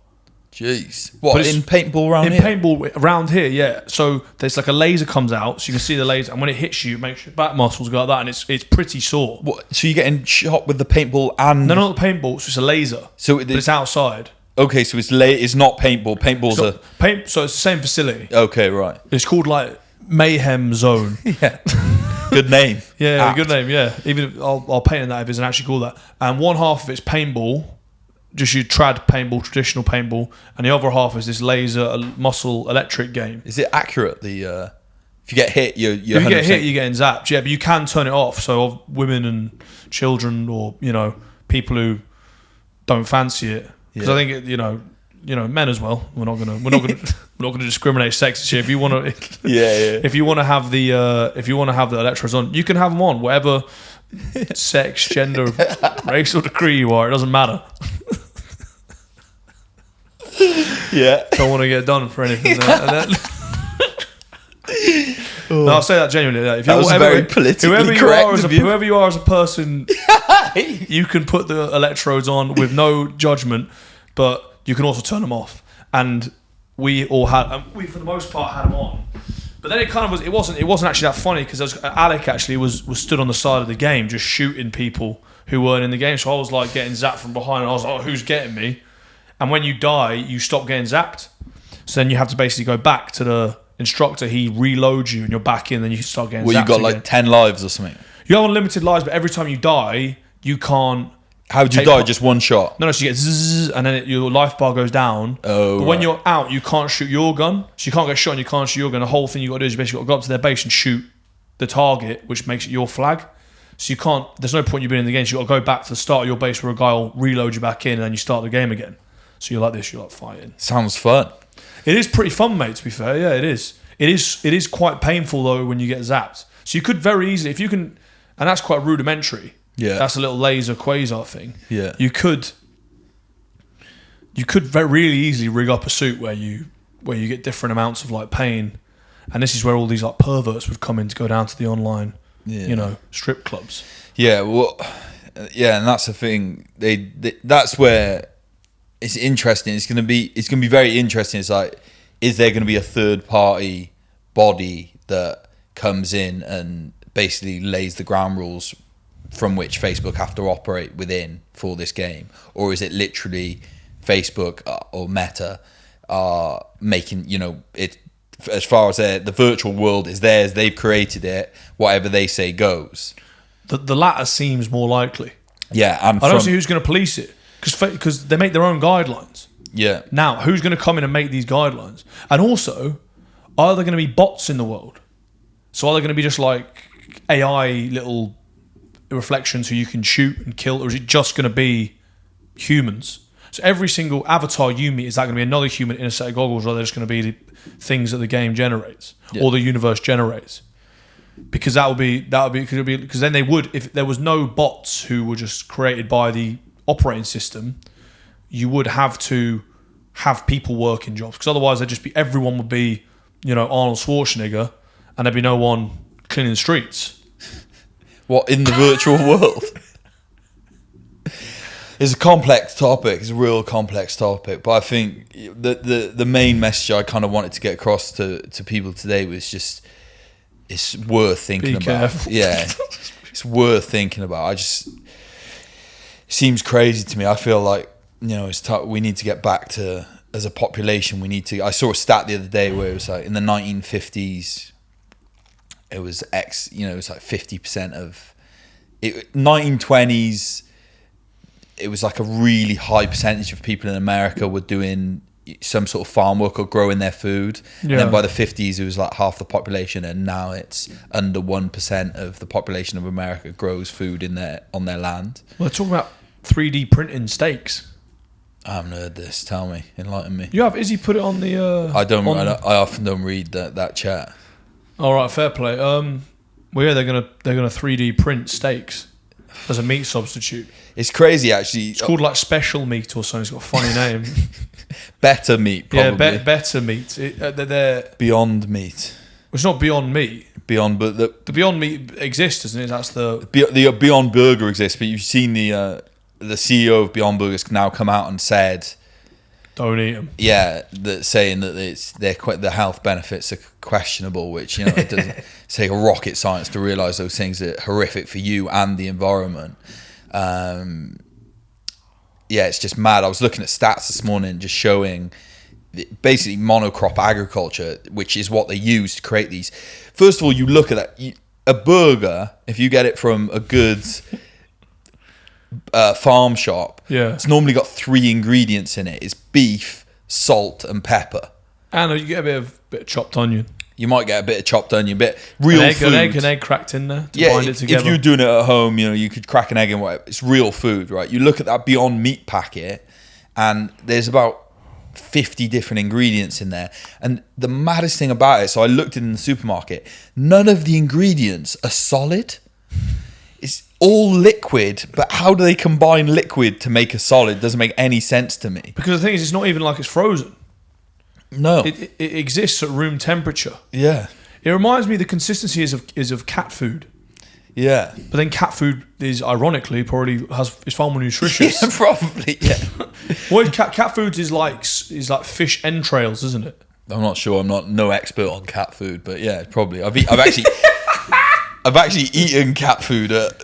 Jeez. What, in paintball around here? In paintball around here, yeah. So there's like a laser comes out, so you can see the laser, and when it hits you, it makes your back muscles go like that, and it's pretty sore. What? So you're getting shot with the paintball and... No, not the paintball, so it's a laser. But it's outside. Okay, so it's not paintball. Paintball's so it's the same facility. Okay, right. It's called like Mayhem Zone. Yeah. Good name. Yeah, Apt. good name. Yeah, even if, I'll paint in that if it doesn't actually call that. And one half of it's paintball, just your trad paintball, traditional paintball, and the other half is this laser muscle electric game. Is it accurate? The if you get hit, you're if you get 100%. hit, you're getting zapped. Yeah, but you can turn it off. So of women and children, or people who don't fancy it, because I think men as well. We're not gonna discriminate sexes here. If you want to, if you want to have the electrodes on, you can have them on, whatever sex, gender, race or decree you are. It doesn't matter. Yeah. Don't want to get done for anything. No, I'll say that genuinely. If That was very politically whoever you are as a person, you can put the electrodes on with no judgment, but you can also turn them off. And we for the most part had them on. But then it kind of was. It wasn't actually that funny because Alec actually was stood on the side of the game just shooting people who weren't in the game. So I was like getting zapped from behind, and I was like, "Oh, who's getting me?" And when you die, you stop getting zapped. So then you have to basically go back to the instructor. He reloads you, and you're back in. Then you start getting zapped. Well, you got again. like 10 lives or something. You have unlimited lives, but every time you die, you can't. How would you die? Just one shot? No, so you get zzz, and then your life bar goes down. Oh, but when you're out, you can't shoot your gun. So you can't get shot and you can't shoot your gun. The whole thing you got to do is you basically got to go up to their base and shoot the target, which makes it your flag. So you can't. There's no point you being in the game. So you got to go back to the start of your base where a guy will reload you back in, and then you start the game again. So you're like this. You're like fighting. Sounds fun. It is pretty fun, mate. To be fair, yeah, it is. It is quite painful though when you get zapped. So you could very easily, if you can, and that's quite rudimentary. Yeah, that's a little laser quasar thing. Yeah, you could really easily rig up a suit where you get different amounts of like pain, and this is where all these like perverts would come in to go down to the online, strip clubs. Yeah, well, yeah, and that's the thing. That's where it's interesting. It's gonna be very interesting. It's like, is there going to be a third party body that comes in and basically lays the ground rules from which Facebook have to operate within for this game? Or is it literally Facebook or Meta are making, it, as far as the virtual world is theirs, they've created it, whatever they say goes? The latter seems more likely. Yeah. And I don't see who's going to police it because they make their own guidelines. Yeah. Now, who's going to come in and make these guidelines? And also, are there going to be bots in the world? So are there going to be just like AI little reflections who you can shoot and kill, or is it just going to be humans? So every single avatar you meet, is that going to be another human in a set of goggles, or are they just going to be the things that the game generates or the universe generates? Because that would be because then they would, if there was no bots who were just created by the operating system, you would have to have people working jobs, because otherwise everyone would be, Arnold Schwarzenegger, and there'd be no one cleaning the streets. What, in the virtual world? It's a complex topic. It's a real complex topic. But I think the main message I kind of wanted to get across to people today was just, it's worth thinking about. Careful. Yeah, it's worth thinking about. It seems crazy to me. I feel like, it's we need to get back to, as a population, I saw a stat the other day where it was like in the 1950s, it was it was like 50% of it. 1920s, it was like a really high percentage of people in America were doing some sort of farm work or growing their food. Yeah. And then by the 50s, it was like half the population, and now it's under 1% of the population of America grows food on their land. Well, they're talking about 3D printing steaks. I haven't heard this. Tell me, enlighten me. You have? Izzy put it on the. I don't. I often don't read that chat. All right, fair play. Well, yeah, they're gonna 3D print steaks as a meat substitute. It's crazy, actually. It's called like special meat or something. It's got a funny name. Better meat, probably. Yeah, better meat. They're Beyond meat. It's not Beyond Meat. Beyond, but the Beyond Meat exists, doesn't it? That's the Beyond Burger exists, but you've seen the CEO of Beyond Burgers now come out and said, don't eat them. Yeah, saying that the health benefits are questionable, which it doesn't take a rocket science to realise those things are horrific for you and the environment. Yeah, it's just mad. I was looking at stats this morning, just showing basically monocrop agriculture, which is what they use to create these. First of all, you look at that. a burger, if you get it from a good farm shop, it's normally got 3 ingredients in it. It's beef, salt, and pepper. And you get a bit of chopped onion. You might get a bit of chopped onion, bit real food. An egg cracked in there to bind it together. If you're doing it at home, you could crack an egg in whatever. It's real food, right? You look at that Beyond Meat packet, and there's about 50 different ingredients in there. And the maddest thing about it, so I looked in the supermarket, none of the ingredients are solid. It's all liquid, but how do they combine liquid to make a solid? Doesn't make any sense to me. Because the thing is, it's not even like it's frozen. No. It exists at room temperature. Yeah. It reminds me the consistency is of cat food. Yeah. But then cat food is ironically is far more nutritious. Yeah, probably, yeah. Well, cat food is like fish entrails, isn't it? I'm not sure. I'm no expert on cat food, but yeah, probably. I've actually I've actually eaten cat food at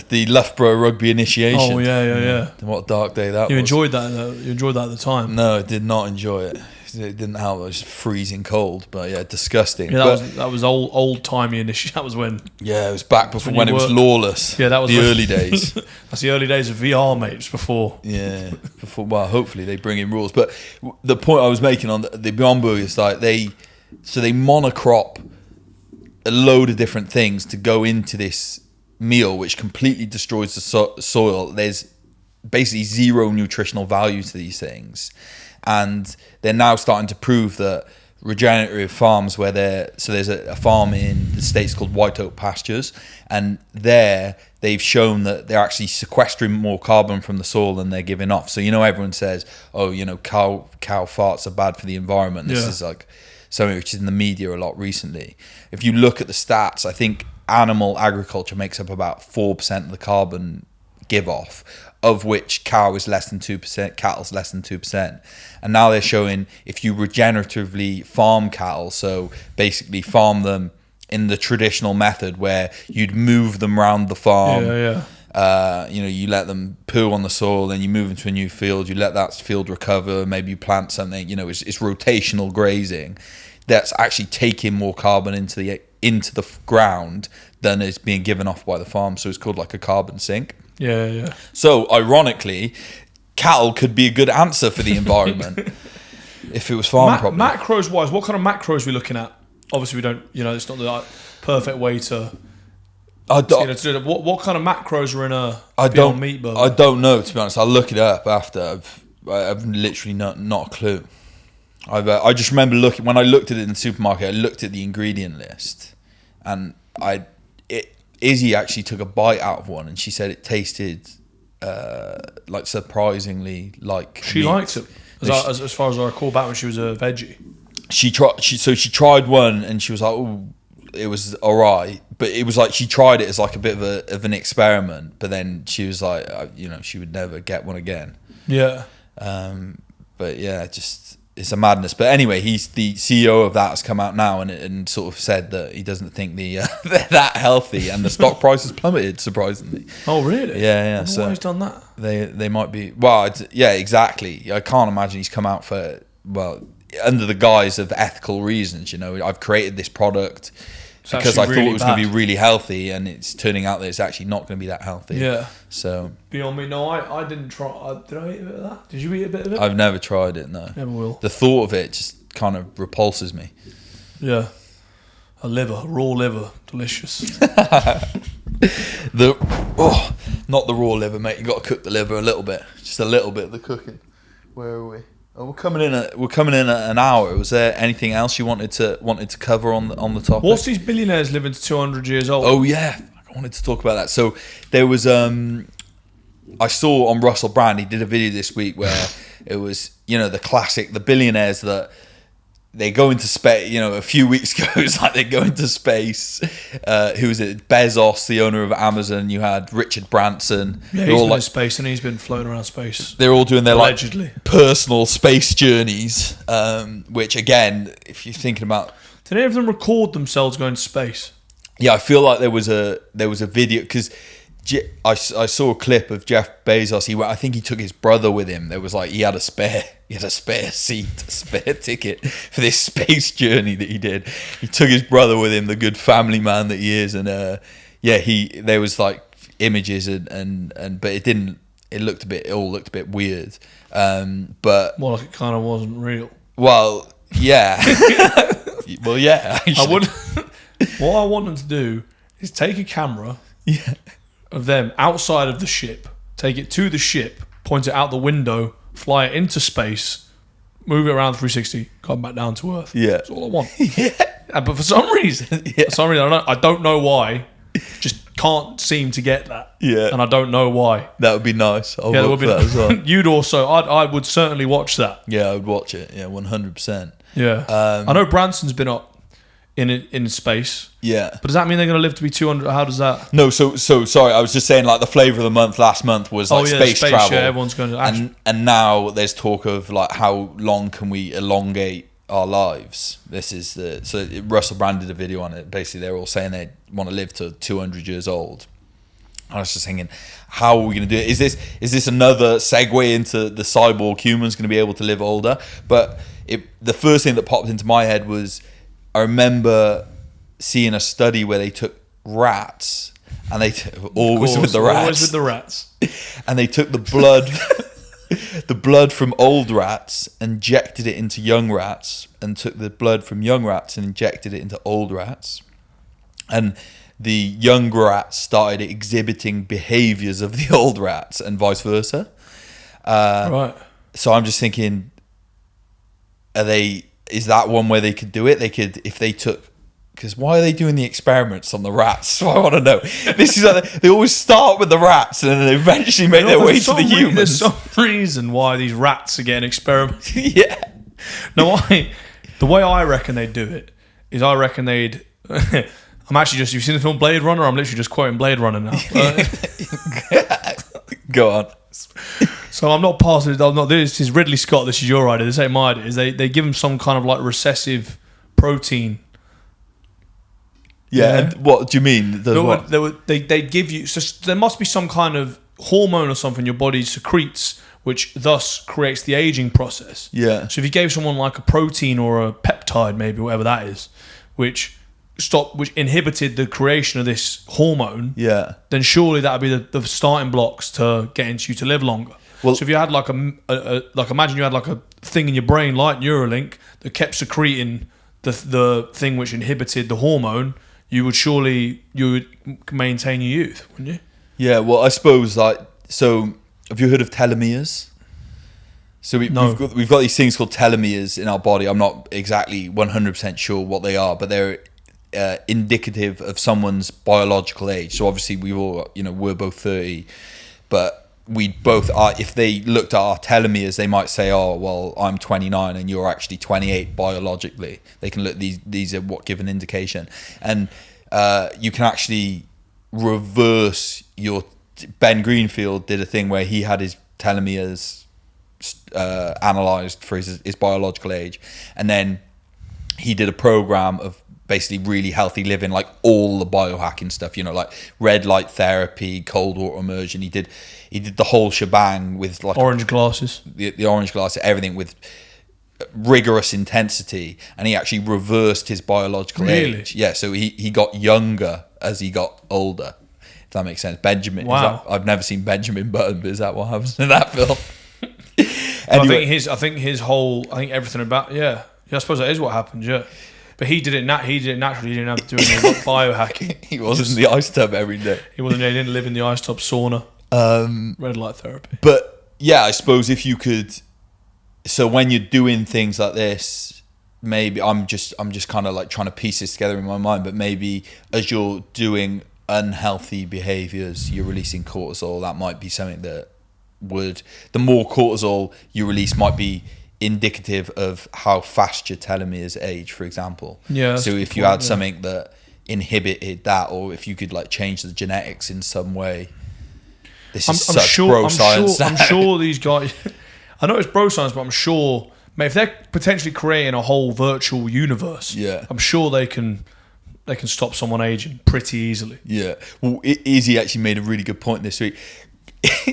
the Loughborough rugby initiation. Oh yeah. What a dark day that was. You enjoyed that at the time. No, I did not enjoy it. It didn't help. It was freezing cold, but yeah, disgusting. Yeah, that was old timey initiation. That was when. Yeah, it was back before when it was lawless. Yeah, that was the early days. That's the early days of VR, mate. Just before. Yeah, before. Well, hopefully they bring in rules. But the point I was making on the Beyond Burger is like they monocrop a load of different things to go into this meal, which completely destroys the soil. There's basically zero nutritional value to these things. And they're now starting to prove that regenerative farms there's a farm in the States called White Oak Pastures, and they've shown that they're actually sequestering more carbon from the soil than they're giving off. So, everyone says, cow farts are bad for the environment. This is like something which is in the media a lot recently. If you look at the stats, I think animal agriculture makes up about 4% of the carbon give off, of which cow is less than 2%, cattle's less than 2%. And now they're showing if you regeneratively farm cattle, so basically farm them in the traditional method where you'd move them around the farm. You let them poo on the soil, then you move into a new field, you let that field recover, maybe you plant something, it's rotational grazing. That's actually taking more carbon into the ground than is being given off by the farm. So it's called like a carbon sink. Yeah. So, ironically, cattle could be a good answer for the environment if it was farmed properly. Macros-wise, what kind of macros are we looking at? Obviously, we don't, it's not the perfect way to do that. What kind of macros are in a Beyond Meat burger? I don't know, to be honest. I'll look it up after. I've literally not a clue. I just remember when I looked at it in the supermarket, I looked at the ingredient list, and Izzy actually took a bite out of one, and she said it tasted surprisingly like she meat. liked it as far as I recall back when she was a veggie. She tried one, and she was like, "Oh, it was alright," but it was like she tried it as like a bit of an experiment. But then she was like, she would never get one again. Yeah. But yeah, it's a madness. But anyway, he's the CEO of that has come out now and sort of said that he doesn't think they're that healthy, and the stock price has plummeted surprisingly. Oh really? Yeah. So why he's done that? They might be exactly. I can't imagine he's come out for under the guise of ethical reasons. I've created this product because I thought it was going to be really healthy, and it's turning out that it's actually not going to be that healthy. Yeah. So Beyond Meat, no, I didn't try. Did I eat a bit of that? Did you eat a bit of it? I've never tried it. No. Never will. The thought of it just kind of repulses me. Yeah. A raw liver, delicious. Not the raw liver, mate. You got to cook the liver a little bit, just a little bit of the cooking. Where are we? Oh, we're coming in at an hour. Was there anything else you wanted to cover on the topic? What's these billionaires living to 200 years old? Oh yeah, I wanted to talk about that. So there was I saw on Russell Brand, he did a video this week where it was the classic, the billionaires that they go into space. A few weeks ago, it was like they go into space. Who was it? Bezos, the owner of Amazon. You had Richard Branson. Yeah, he's been in space, and he's been floating around space. They're all doing their allegedly personal space journeys. Which again, if you're thinking about, did any of them record themselves going to space? Yeah, I feel like there was a video because I saw a clip of Jeff Bezos. I think he took his brother with him. There was like he had a spare seat, a spare ticket for this space journey that he did. He took his brother with him, the good family man that he is, and there was like images and but it didn't. It all looked a bit weird. But more like it kind of wasn't real. Well, yeah. Well, yeah. What I want them to do is take a camera. Yeah. Of them outside of the ship, take it to the ship, point it out the window, fly it into space, move it around 360, come back down to Earth. Yeah, that's all I want. Yeah, but for some reason, I don't know why. Just can't seem to get that. Yeah, and I don't know why. That would be nice. That would be that as well. You'd also, I would certainly watch that. Yeah, I would watch it. Yeah, 100%. Yeah, I know Branson's been up in space. Yeah. But does that mean they're going to live to be 200? How does that? No, so sorry, I was just saying like the flavour of the month last month was like space travel. Yeah, everyone's going to and now there's talk of like how long can we elongate our lives. This is Russell Brand did a video on it. Basically they're all saying they want to live to 200 years old. I was just thinking, how are we going to do it? Is this another segue into the cyborg humans going to be able to live older? But the first thing that popped into my head was I remember seeing a study where they took rats and always with the rats, and they took the blood from old rats, injected it into young rats, and took the blood from young rats and injected it into old rats, and the young rats started exhibiting behaviors of the old rats and vice versa. Right. So I'm just thinking, is that one where they could do it? They could, if they took, because why are they doing the experiments on the rats? I want to know. This is like, they always start with the rats and then they eventually make their way to the humans. There's some reason why these rats are getting experimented. Yeah. No, the way I reckon they'd do it is I reckon they'd... I'm actually just... You've seen the film Blade Runner? I'm literally just quoting Blade Runner now. Go on. So I'm not passing it. This is Ridley Scott. This is your idea. This ain't my idea. Is they give them some kind of like recessive protein. Yeah. And what do you mean? They give you. So there must be some kind of hormone or something your body secretes, which thus creates the aging process. Yeah. So if you gave someone like a protein or a peptide, maybe whatever that is, which inhibited the creation of this hormone, then surely that would be the starting blocks to getting you to live longer. Well, so if you had like imagine you had like a thing in your brain like Neurolink that kept secreting the thing which inhibited the hormone, you would maintain your youth, wouldn't you? Yeah, well, I suppose so. Have you heard of telomeres? So we've got these things called telomeres in our body. I'm not exactly 100% sure what they are, but they're indicative of someone's biological age. So obviously we're both 30, but we both are. If they looked at our telomeres, they might say, "Oh, well, I'm 29 and you're actually 28 biologically." They can look. These are what give an indication, and you can actually reverse your. Ben Greenfield did a thing where he had his telomeres analyzed for his biological age, and then he did a program of basically really healthy living, like all the biohacking stuff, like red light therapy, cold water immersion. He did the whole shebang with like orange glasses, the orange glasses, everything with rigorous intensity, and he actually reversed his biological age. Yeah, so he got younger as he got older. If that makes sense. Benjamin. Wow. I've never seen Benjamin Button, but is that what happens in that film? Anyway. I think everything about I suppose that is what happened. Yeah. But he did it naturally. He didn't have to do any biohacking. He wasn't in the ice tub every day. He didn't live in the ice tub sauna. Red light therapy. But yeah, I suppose if you could. So when you're doing things like this, maybe I'm just kind of like trying to piece this together in my mind. But maybe as you're doing unhealthy behaviors, you're releasing cortisol. That might be something that the more cortisol you release might be indicative of how fast your telomeres age, for example. Yeah. So if you had something that inhibited that, or if you could like change the genetics in some way. This is such bro science. I'm sure these guys. I know it's bro science, but I'm sure, mate, if they're potentially creating a whole virtual universe, I'm sure they can they can stop someone aging pretty easily. Yeah. Well, Izzy actually made a really good point this week.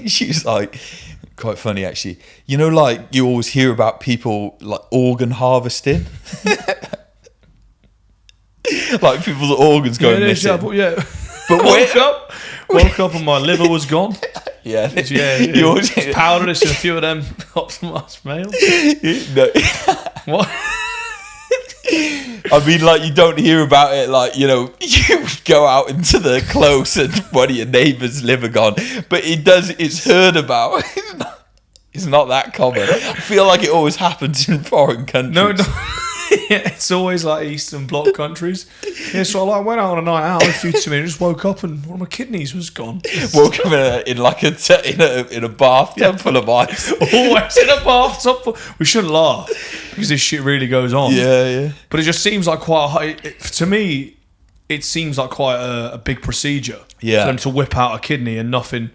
She was like, quite funny actually. You know, like you always hear about people like organ harvesting. Like people's organs going missing. But woke up and my liver was gone. Yeah. You always powdered it to a few of them optimized males. No. What? I mean, like, you don't hear about it, like, you know, you go out into the close and one of your neighbour's liver gone. But it's heard about. It's not that common. I feel like it always happens in foreign countries. No. Yeah, it's always like Eastern Bloc countries. Yeah, so I went out on a night out a few to me and just woke up and one of my kidneys was gone. Woke up in a bathtub full of ice. Always in a bathtub. We shouldn't laugh because this shit really goes on. Yeah. But it just seems like to me, it seems like quite a big procedure for them to whip out a kidney and nothing.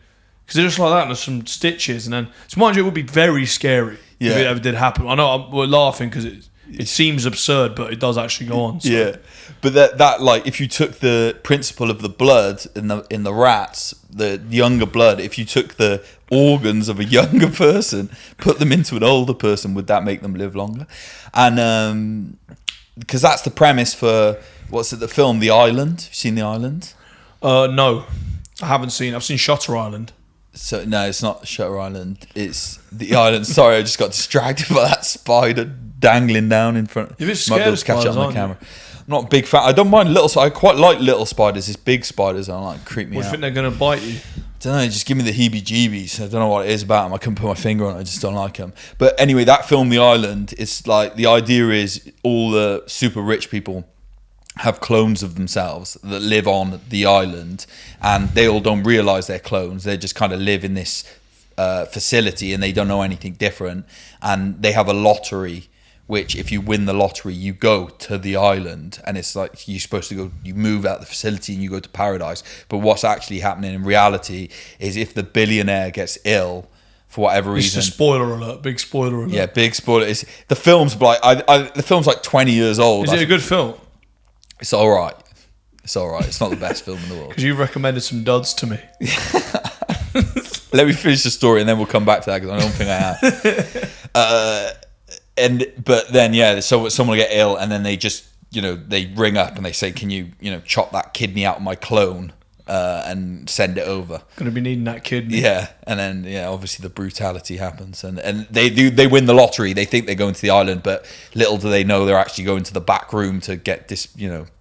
Because they're just like that and there's some stitches. And then, so mind you, it would be very scary if it ever did happen. I know we're laughing because it seems absurd, but it does actually go on. So. Yeah, but that like if you took the principle of the blood in the rats, the younger blood, if you took the organs of a younger person, put them into an older person, would that make them live longer? And because that's the premise for the film The Island. Have you seen The Island? No, I haven't seen. I've seen Shutter Island. So no, it's not Shutter Island. It's The Island. Sorry, I just got distracted by that spider dangling down in front. You're a bit scared of spiders, on the camera. I'm not a big fan. I don't mind little. I quite like little spiders. These big spiders are like creep me out. What do you think they're going to bite you? I don't know. Just give me the heebie-jeebies. I don't know what it is about them. I couldn't put my finger on it. I just don't like them. But anyway, that film, The Island, it's like the idea is all the super rich people have clones of themselves that live on the island, and they all don't realize they're clones. They just kind of live in this facility, and they don't know anything different. And they have a lottery, which if you win the lottery, you go to the island, and it's like you're supposed to go, you move out the facility and you go to paradise. But what's actually happening in reality is if the billionaire gets ill for whatever reason. It's a spoiler alert, big spoiler alert. Yeah, big spoiler. The film's like the film's like 20 years old. Is it a good film? It's all right. It's all right. It's not the best film in the world. Because you recommended some duds to me. Let me finish the story and then we'll come back to that because I don't think I have. But then so someone will get ill and then they just they ring up and they say, can you chop that kidney out of my clone and send it over? Going to be needing that kidney. Yeah, and then obviously the brutality happens and they win the lottery. They think they're going to the island, but little do they know they're actually going to the back room to get this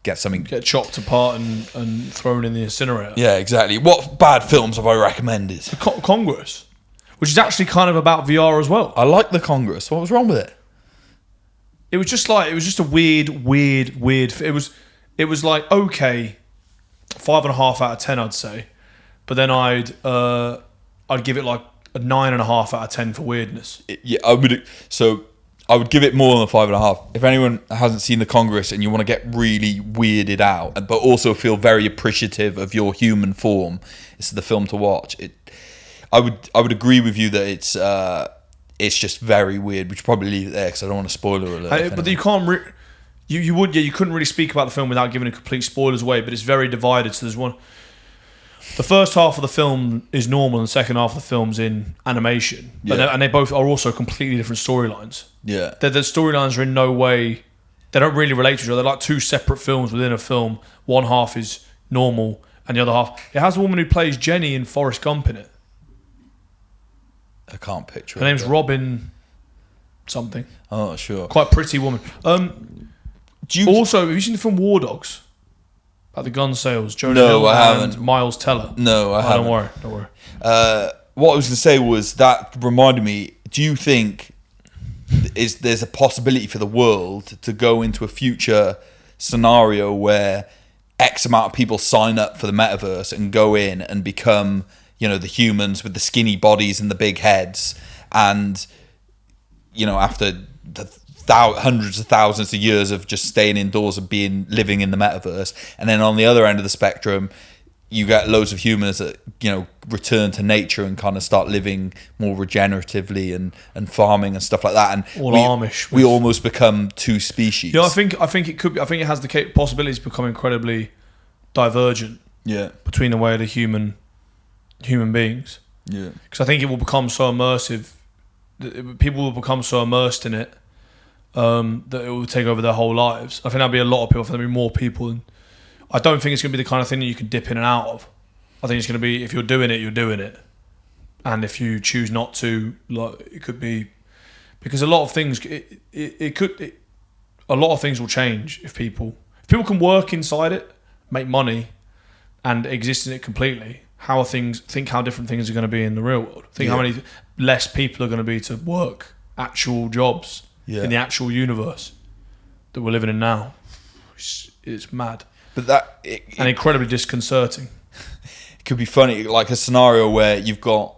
get something, get chopped apart and thrown in the incinerator. Yeah, exactly. What bad films have I recommended? The Congress, which is actually kind of about VR as well. I like The Congress. What was wrong with it? It was just a weird. It was like okay, 5.5 out of 10, I'd say, but then I'd give it like a 9.5 out of 10 for weirdness. Yeah, I would give it more than a 5.5. If anyone hasn't seen The Congress and you want to get really weirded out, but also feel very appreciative of your human form, it's the film to watch. I would agree with you that it's just very weird. We should probably leave it there because I don't want to spoiler alert. But you can't. You couldn't really speak about the film without giving a complete spoilers away. But it's very divided. So there's one. The first half of the film is normal, and the second half of the film's in animation. Yeah. And they both are also completely different storylines. Yeah, the storylines are in no way. They don't really relate to each other. They're like two separate films within a film. One half is normal, and the other half. It has a woman who plays Jenny in Forrest Gump in it. I can't picture her. Her name's Robin something. Oh, sure. Quite pretty woman. Also, have you seen the film War Dogs? About the gun sales? Jonah Hill I haven't. And Miles Teller. No, I haven't. Don't worry. What I was going to say was that reminded me, do you think there's a possibility for the world to go into a future scenario where X amount of people sign up for the metaverse and go in and become the humans with the skinny bodies and the big heads, and after the hundreds of thousands of years of just staying indoors and living in the metaverse, and then on the other end of the spectrum, you get loads of humans that, you know, return to nature and kind of start living more regeneratively and farming and stuff like that. And all Amish. We almost become two species. Yeah, I think it could be. I think it has the possibilities to become incredibly divergent. Yeah. Between the way of the human beings. Yeah. Because I think it will become so immersive. People will become so immersed in it that it will take over their whole lives. I think there'll be a lot of people. I think there'll be more people. And I don't think it's going to be the kind of thing that you can dip in and out of. I think it's going to be, if you're doing it, you're doing it. And if you choose not to, like, it could be, because a lot of things, a lot of things will change if people can work inside it, make money, and exist in it completely. How different things are going to be in the real world. Think how many less people are going to be to work actual jobs in the actual universe that we're living in now. It's mad. But and incredibly disconcerting. It could be funny, like a scenario where you've got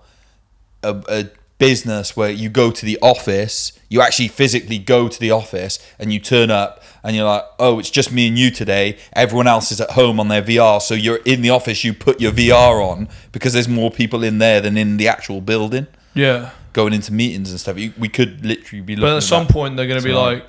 a business where you go to the office, you actually physically go to the office, and you turn up and you're like, oh, it's just me and you today. Everyone else is at home on their VR. So you're in the office, you put your VR on because there's more people in there than in the actual building. Yeah. Going into meetings and stuff. We could literally be looking But at some point, they're going to be like,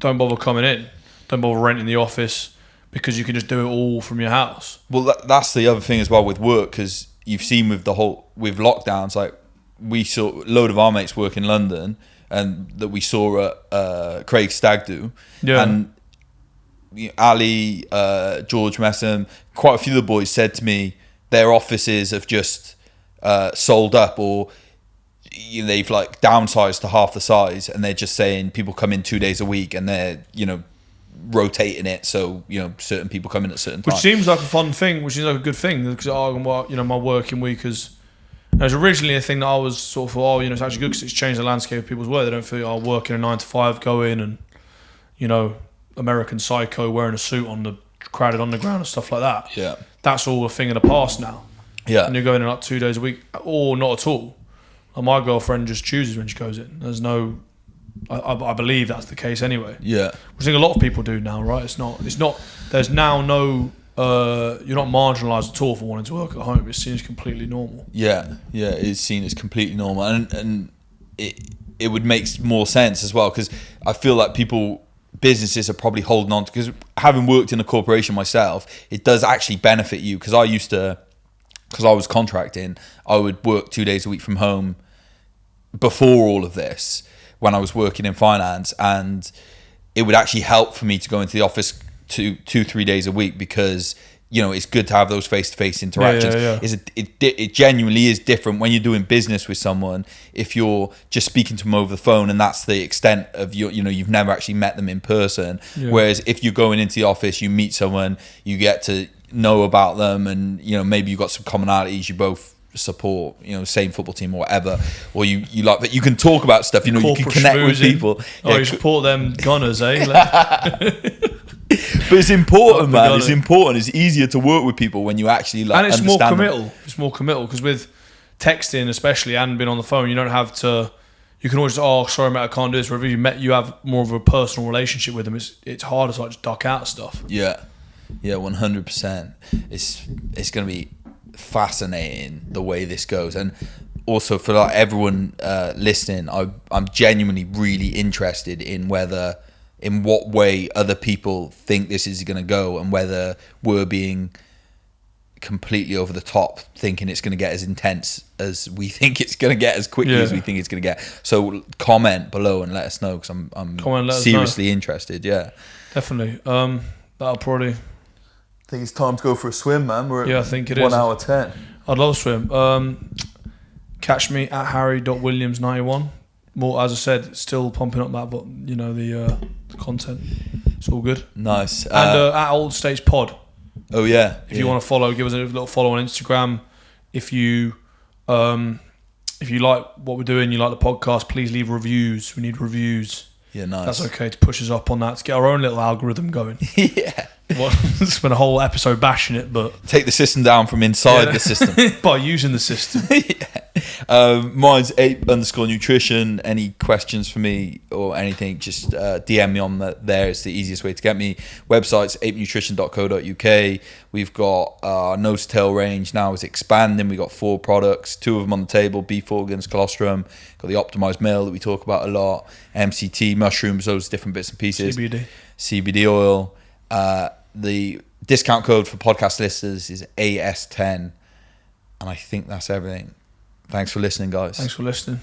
don't bother coming in. Don't bother renting the office because you can just do it all from your house. Well, that's the other thing as well with work, because you've seen with lockdowns, like we saw a load of our mates work in London and that we saw at Craig Stag do. Yeah. And Ali, George Messam, quite a few of the boys said to me their offices have just sold up, or they've like downsized to half the size, and they're just saying people come in 2 days a week and they're, rotating it so certain people come in at certain times. Which seems like a fun thing, which is like a good thing, because my working week is. It was originally a thing that I was sort of, it's actually good because it's changed the landscape of people's work. They don't feel, working a 9 to 5, go in and, American Psycho wearing a suit on the crowded underground and stuff like that. Yeah. That's all a thing of the past now. Yeah. And you're going in like 2 days a week, or not at all. And my girlfriend just chooses when she goes in. There's no, I believe that's the case anyway. Yeah. Which I think a lot of people do now, right? It's not, there's now no, you're not marginalised at all for wanting to work at home. It's seen as completely normal. Yeah, it is seen as completely normal, and it would make more sense as well, because I feel like businesses are probably holding on to, because having worked in a corporation myself, it does actually benefit you, because I was contracting, I would work 2 days a week from home before all of this when I was working in finance, and it would actually help for me to go into the office 2-3 days a week, because it's good to have those face-to-face interactions. Yeah. It genuinely is different when you're doing business with someone if you're just speaking to them over the phone, and that's the extent of you've never actually met them in person. Yeah. Whereas if you're going into the office, you meet someone, you get to know about them, and maybe you've got some commonalities, you both support same football team or whatever, or you like that, you can talk about stuff, you can connect with people. You support them Gunners, eh? But it's important, man. It's important. It's easier to work with people when you actually and it's more committal. them. It's more committal, because with texting especially and being on the phone, you don't have to. You can always sorry mate, I can't do this. Wherever you have more of a personal relationship with them. It's harder to just duck out stuff. Yeah, 100%. It's going to be fascinating the way this goes, and also for everyone listening, I'm genuinely really interested in what way other people think this is going to go, and whether we're being completely over the top thinking it's going to get as intense as we think it's going to get, as quickly as we think it's going to get. So comment below and let us know, because I'm seriously interested. Yeah, definitely. That'll probably. I think it's time to go for a swim, man. We're at I think it 1 is. hour 10. I'd love to swim. Catch me at harry.williams91. More, as I said, still pumping up that, the content. It's all good. Nice. And at Old Stage Pod. Oh yeah. If you want to follow, give us a little follow on Instagram. If you like what we're doing, you like the podcast, please leave reviews. We need reviews. Yeah, nice. That's okay to push us up on that, to get our own little algorithm going. Yeah. Well, spent a whole episode bashing it, but Take the system down from inside the system. by using the system. Mine's APE Nutrition. Any questions for me or anything, just DM me on there. It's the easiest way to get me. Website's apenutrition.co.uk. We've got our nose to tail range now is expanding. We've got 4 products, 2 of them on the table: beef organs, colostrum. Got the optimized meal that we talk about a lot, MCT, mushrooms, those different bits and pieces. CBD oil. The discount code for podcast listeners is AS10. And I think that's everything. Thanks for listening, guys. Thanks for listening.